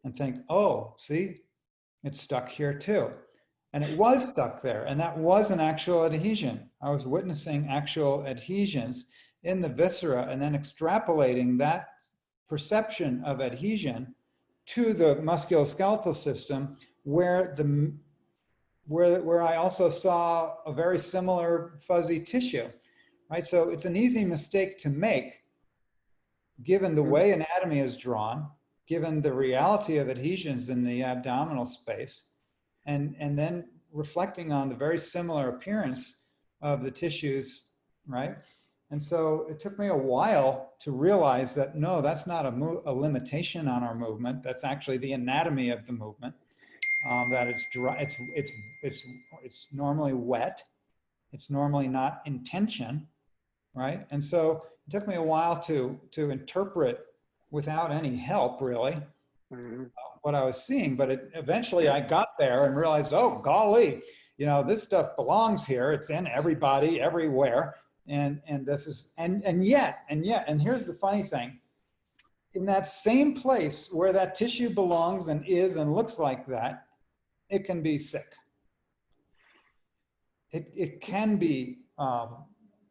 and think, oh, see, it's stuck here too. And it was stuck there, and that was an actual adhesion. I was witnessing actual adhesions in the viscera, and then extrapolating that perception of adhesion to the musculoskeletal system, where I also saw a very similar fuzzy tissue, right? So it's an easy mistake to make, given the way anatomy is drawn, given the reality of adhesions in the abdominal space, and then reflecting on the very similar appearance of the tissues, right? And so it took me a while to realize that, no, that's not a limitation on our movement. That's actually the anatomy of the movement. That it's dry, it's normally wet. It's normally not in tension, right? And so it took me a while to interpret, without any help really, what I was seeing. But eventually I got there and realized, oh golly, this stuff belongs here. It's in everybody, everywhere. And this is, and yet, here's the funny thing. In that same place where that tissue belongs and is and looks like that, it can be sick. It can be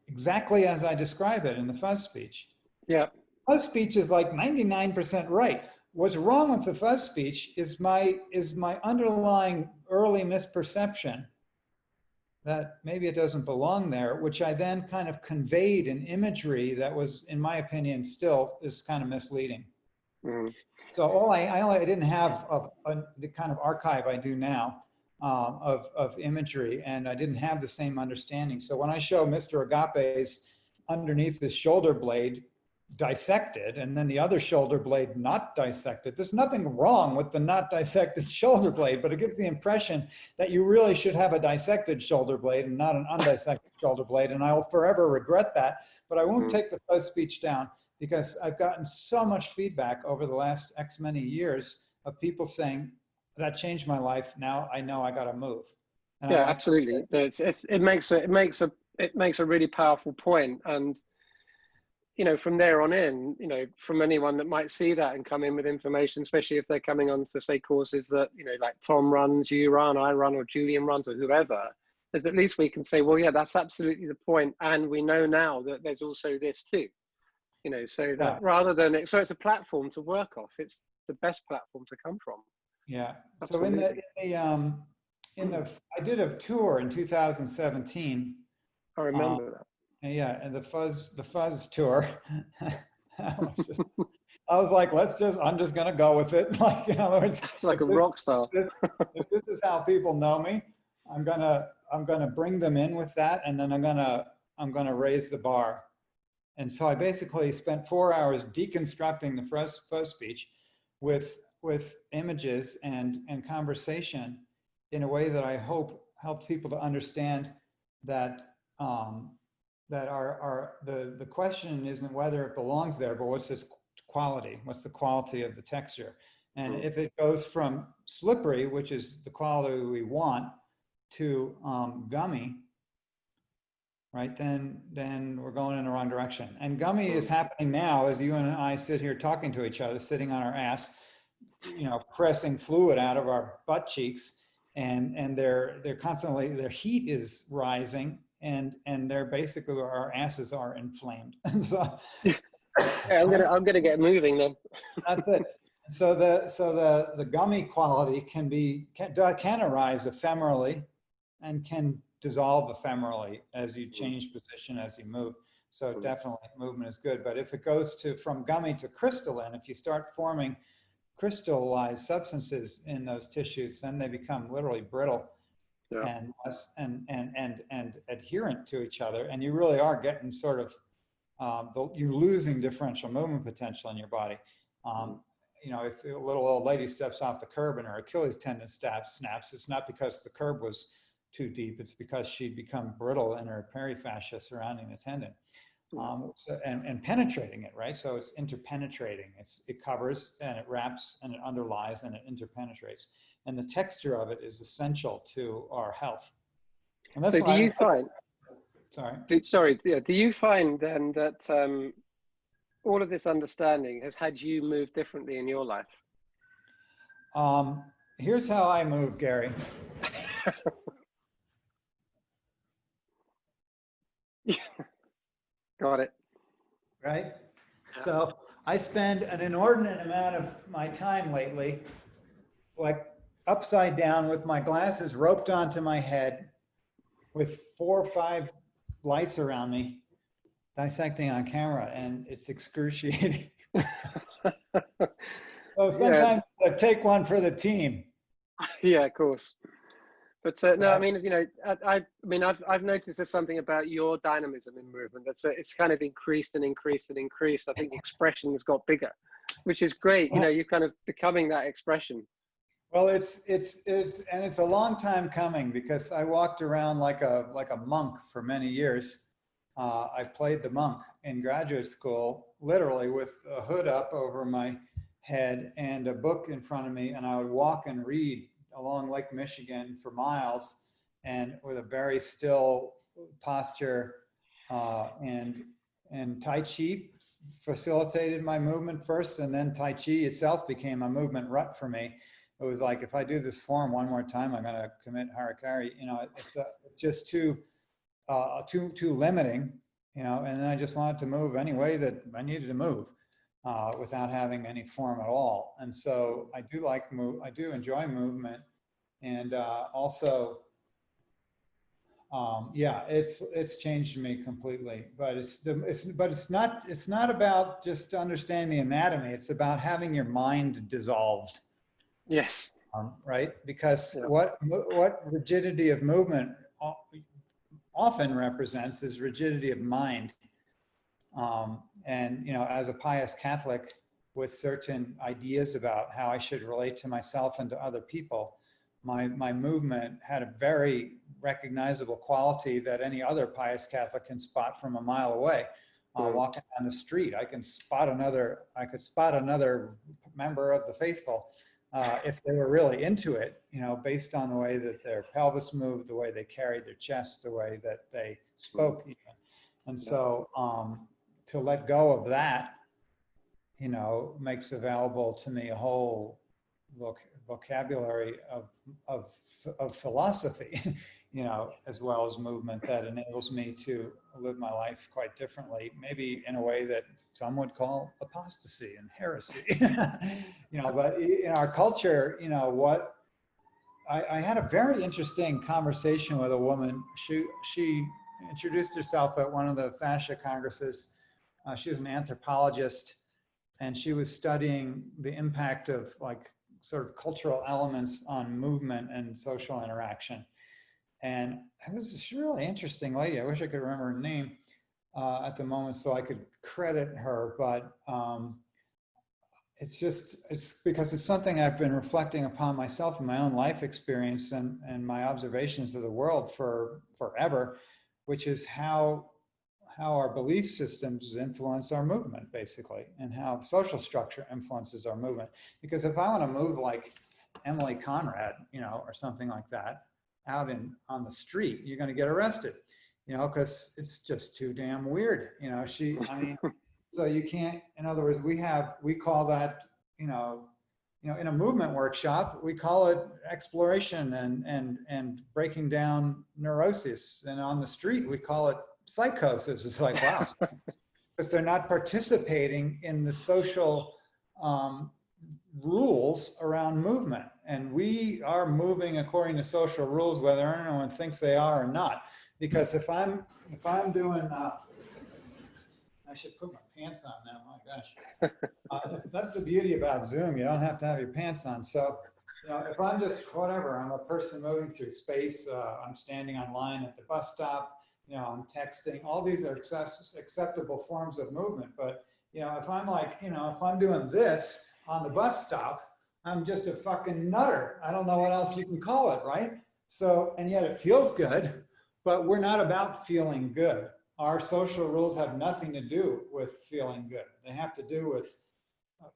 exactly as I describe it in the fuzz speech. Yeah. Fuzz speech is like 99% right. What's wrong with the fuzz speech is my underlying early misperception that maybe it doesn't belong there, which I then kind of conveyed in imagery that was, in my opinion, still is kind of misleading. So I didn't have the kind of archive I do now of imagery, and I didn't have the same understanding. So when I show Mr. Agape's underneath the shoulder blade dissected, and then the other shoulder blade not dissected, there's nothing wrong with the not dissected shoulder blade, but it gives the impression that you really should have a dissected shoulder blade and not an undissected shoulder blade. And I will forever regret that, but I won't take the fuzz speech down, because I've gotten so much feedback over the last X many years of people saying, that changed my life. Now I know I got to move. And yeah, absolutely. It makes a really powerful point. And from there on in, from anyone that might see that and come in with information, especially if they're coming on to say courses that, like Tom runs, you run, I run, or Julian runs, or whoever, is at least we can say, well, yeah, that's absolutely the point. And we know now that there's also this too, so that rather than, so it's a platform to work off. It's the best platform to come from. Yeah. Absolutely. So I did a tour in 2017. I remember that. Yeah, and the fuzz tour. I was like, I'm just gonna go with it. Like, in other words, it's like a rock star. If this is how people know me, I'm gonna bring them in with that, and then I'm gonna raise the bar. And so I basically spent 4 hours deconstructing the fuzz speech with images and conversation in a way that I hope helped people to understand that that the question isn't whether it belongs there, but what's its quality? What's the quality of the texture? And if it goes from slippery, which is the quality we want, to gummy, right? Then we're going in the wrong direction. And gummy is happening now as you and I sit here talking to each other, sitting on our ass, pressing fluid out of our butt cheeks, and they're constantly, their heat is rising, and they're basically, our asses are inflamed. So Yeah, I'm gonna get moving then. that's it. So the gummy quality can arise ephemerally and can dissolve ephemerally as you change position, as you move. So definitely movement is good. But if it goes from gummy to crystalline, if you start forming crystallized substances in those tissues, then they become literally brittle and less and adherent to each other. And you really are getting sort of, you're losing differential movement potential in your body. If a little old lady steps off the curb and her Achilles tendon snaps, it's not because the curb was too deep, it's because she'd become brittle in her perifascia surrounding the tendon. And penetrating it, right? So it's interpenetrating. It covers and it wraps and it underlies and it interpenetrates. And the texture of it is essential to our health. And that's so do you find, do you find then that all of this understanding has had you move differently in your life? Here's how I move, Gary. Got it. Right? So I spend an inordinate amount of my time lately, like upside down with my glasses roped onto my head with 4 or 5 lights around me, dissecting on camera, and it's excruciating. So sometimes I take one for the team. Yeah, of course. But no, I mean, I've noticed there's something about your dynamism in movement that's it's kind of increased and increased and increased. I think the expression has got bigger, which is great. You're kind of becoming that expression. Well, it's a long time coming, because I walked around like a monk for many years. I played the monk in graduate school, literally with a hood up over my head and a book in front of me, and I would walk and read along Lake Michigan for miles, and with a very still posture, and Tai Chi facilitated my movement first, and then Tai Chi itself became a movement rut for me. It was like, if I do this form one more time, I'm going to commit harakiri. It's just too limiting, and then I just wanted to move any way that I needed to move, without having any form at all. And so I do enjoy movement, and also, it's changed me completely. But it's not about just understanding the anatomy. It's about having your mind dissolved. Yes. Right? Because what rigidity of movement often represents is rigidity of mind. And as a pious Catholic with certain ideas about how I should relate to myself and to other people, my movement had a very recognizable quality that any other pious Catholic can spot from a mile away. Walking down the street, I could spot another member of the faithful, if they were really into it, based on the way that their pelvis moved, the way they carried their chest, the way that they spoke even. And so to let go of that, makes available to me a whole vocabulary of philosophy, as well as movement, that enables me to live my life quite differently, maybe in a way that some would call apostasy and heresy. But in our culture, I had a very interesting conversation with a woman. She introduced herself at one of the fascia congresses. She was an anthropologist, and she was studying the impact of sort of cultural elements on movement and social interaction. And it was this really interesting lady. I wish I could remember her name at the moment so I could credit her. But it's because it's something I've been reflecting upon myself in my own life experience and my observations of the world for forever, which is how our belief systems influence our movement, basically, and how social structure influences our movement. Because if I want to move like Emily Conrad, or something like that, out on the street, you're going to get arrested, because it's just too damn weird. I mean, so you can't, in other words, we call that, in a movement workshop, we call it exploration and breaking down neurosis. And on the street, we call it psychosis. It's like, wow, because they're not participating in the social rules around movement. And we are moving according to social rules, whether anyone thinks they are or not. Because if I'm doing, I should put my pants on now, my gosh. That's the beauty about Zoom. You don't have to have your pants on. So, if I'm just, whatever, I'm a person moving through space, I'm standing online at the bus stop, I'm texting, all these are acceptable forms of movement. But, if I'm like, if I'm doing this on the bus stop, I'm just a fucking nutter. I don't know what else you can call it, right? So, and yet it feels good, but we're not about feeling good. Our social rules have nothing to do with feeling good. They have to do with,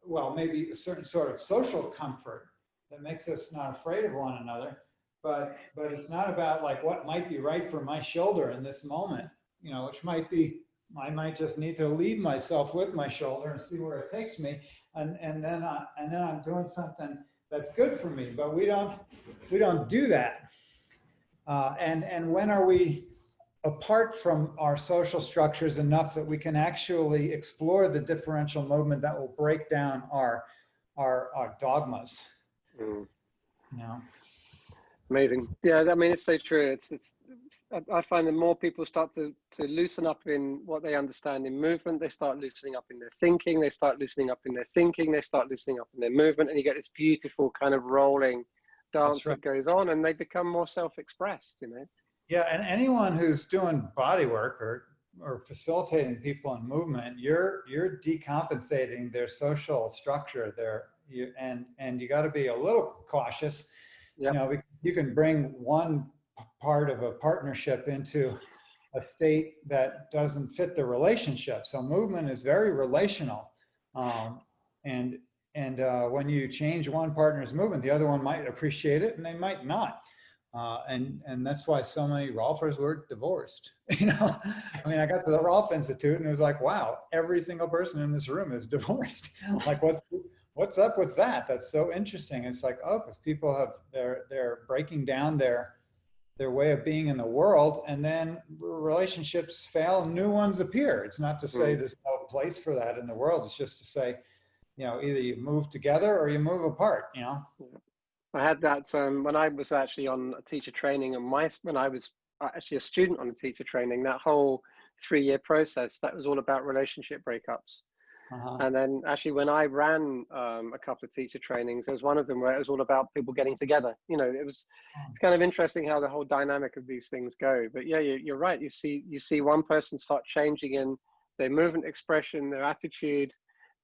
well, maybe a certain sort of social comfort that makes us not afraid of one another. But it's not about like what might be right for my shoulder in this moment, which might be, I might just need to lead myself with my shoulder and see where it takes me. And then I'm doing something that's good for me, but we don't do that. And when are we apart from our social structures enough that we can actually explore the differential movement that will break down our dogmas? Mm. Yeah. Amazing. Yeah, I mean, it's so true. It's I find the more people start to loosen up in what they understand in movement, they start loosening up in their thinking, they start loosening up in their thinking, they start loosening up in their movement, and you get this beautiful kind of rolling dance That's right. that goes on, and they become more self-expressed, Yeah, and anyone who's doing body work or facilitating people in movement, you're decompensating their social structure there. And you got to be a little cautious, Yeah. because you can bring one part of a partnership into a state that doesn't fit the relationship. So movement is very relational, and when you change one partner's movement, the other one might appreciate it and they might not. And that's why so many Rolfers were divorced. I mean, I got to the Rolf Institute and it was like, wow, every single person in this room is divorced. Like, what's up with that? That's so interesting. It's like, oh, because people they're breaking down their way of being in the world, and then relationships fail and new ones appear. It's not to say there's no place for that in the world. It's just to say, either you move together or you move apart. I had that when I was actually on a teacher training, and when I was actually a student on a teacher training, that whole 3-year process, that was all about relationship breakups. And then actually when I ran a couple of teacher trainings, there was one of them where it was all about people getting together. It's kind of interesting how the whole dynamic of these things go. But yeah, you're right. You see one person start changing in their movement expression, their attitude,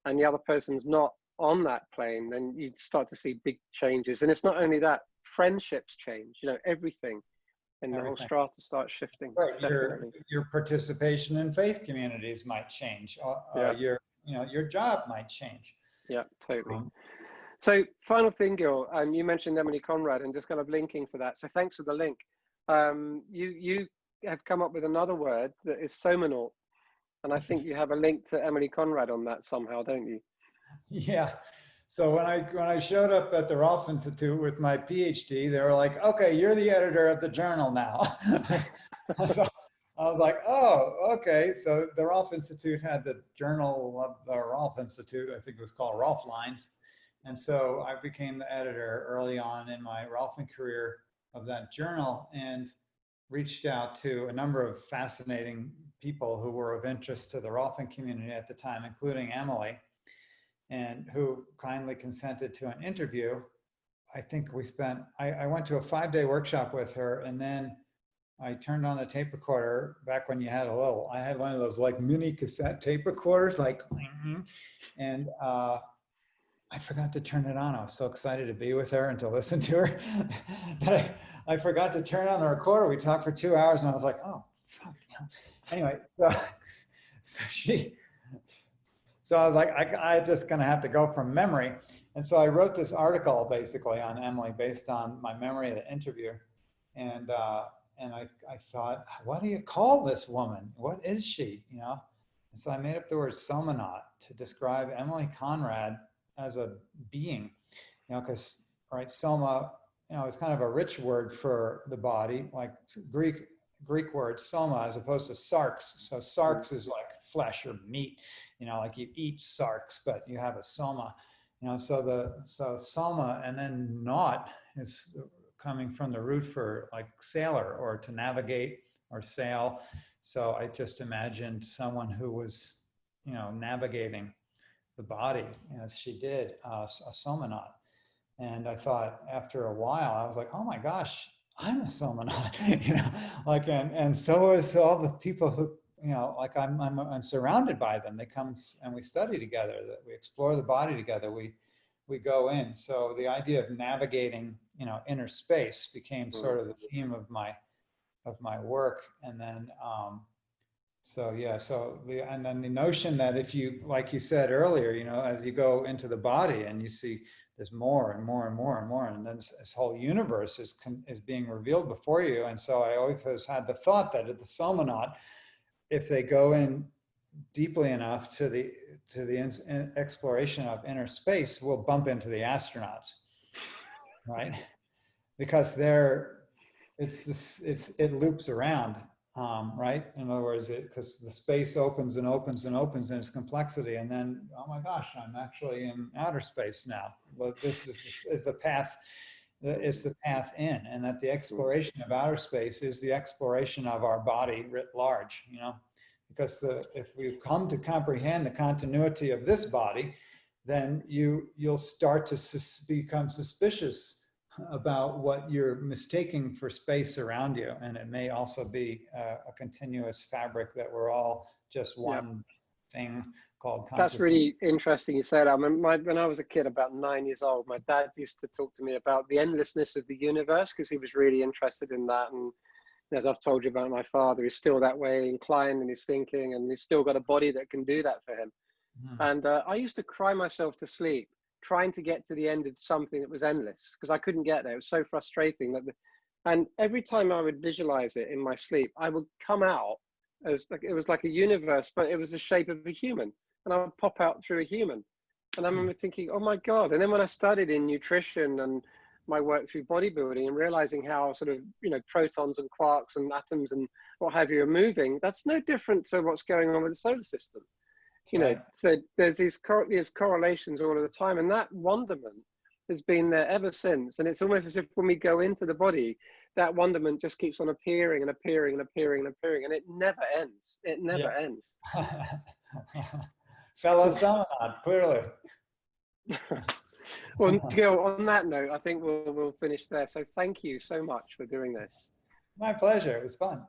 and the other person's not on that plane, then you start to see big changes. And it's not only that, friendships change, everything. And the whole strata starts shifting. Right. Definitely. Your participation in faith communities might change. Yeah. Your job might change. Yeah, totally. So final thing, Gil, you mentioned Emily Conrad, and just kind of linking to that. So thanks for the link. You have come up with another word that is somonaut. And I think you have a link to Emily Conrad on that somehow, don't you? Yeah. So when I showed up at the Rolf Institute with my PhD, they were like, "Okay, you're the editor of the journal now." So I was like, "Oh, okay." So the Rolf Institute had the journal of the Rolf Institute. I think it was called Rolf Lines, and so I became the editor early on in my Rolfing career of that journal, and reached out to a number of fascinating people who were of interest to the Rolfing community at the time, including Emily, and who kindly consented to an interview. I think I went to a 5-day workshop with her, and then I turned on the tape recorder back when you had I had one of those like mini cassette tape recorders, like, and I forgot to turn it on. I was so excited to be with her and to listen to her that I forgot to turn on the recorder. We talked for 2 hours and I was like, oh, fuck, you know. Anyway, so she, so I was like, I just gonna have to go from memory. And so I wrote this article basically on Emily based on my memory of the interview. And, I thought, what do you call this woman? What is she, you know? And so I made up the word somanaut to describe Emily Conrad as a being, you know, because, right, soma, you know, is kind of a rich word for the body, like Greek word soma as opposed to sarx. So sarx is like flesh or meat, you know, like you eat sarx, but you have a soma, you know, so soma, and then naut is coming from the root for like sailor or to navigate or sail. So I just imagined someone who was, you know, navigating the body as she did, a somanaut. And I thought after a while, I was like, oh my gosh, I'm a somanaut, you know, like, and so is all the people who, you know, like I'm surrounded by them. They come and we study together, that we explore the body together. We go in. So the idea of navigating, you know, inner space became sort of the theme of my work. And then, so yeah, and then the notion that if you, like you said earlier, you know, as you go into the body and you see there's more and more and more and more, and then this whole universe is being revealed before you. And so I always had the thought that at the somanaut, if they go in deeply enough to the exploration of inner space, we'll bump into the astronauts, right? Because it loops around, right? In other words, because the space opens and opens and opens in its complexity, and then, oh my gosh, I'm actually in outer space now. But this is the path, is the path in, and that the exploration of outer space is the exploration of our body writ large, you know, because if we come to comprehend the continuity of this body, then you'll start to become suspicious about what you're mistaking for space around you. And it may also be a continuous fabric that we're all just one thing called consciousness. That's really interesting you said. I mean, when I was a kid, about 9 years old, my dad used to talk to me about the endlessness of the universe because he was really interested in that. And as I've told you about my father, he's still that way inclined in his thinking, and he's still got a body that can do that for him. And I used to cry myself to sleep trying to get to the end of something that was endless because I couldn't get there. It was so frustrating and every time I would visualize it in my sleep, I would come out as like it was like a universe, but it was the shape of a human, and I would pop out through a human. And I remember thinking, oh my God. And then when I studied in nutrition and my work through bodybuilding and realizing how sort of, you know, protons and quarks and atoms and what have you are moving, that's no different to what's going on with the solar system. You know, so there's these correlations all of the time, and that wonderment has been there ever since. And it's almost as if when we go into the body, that wonderment just keeps on appearing and appearing and appearing and appearing, and it never ends. It never ends. Fellow somanaut, clearly. Well, Gil, on that note, I think we'll finish there. So thank you so much for doing this. My pleasure. It was fun.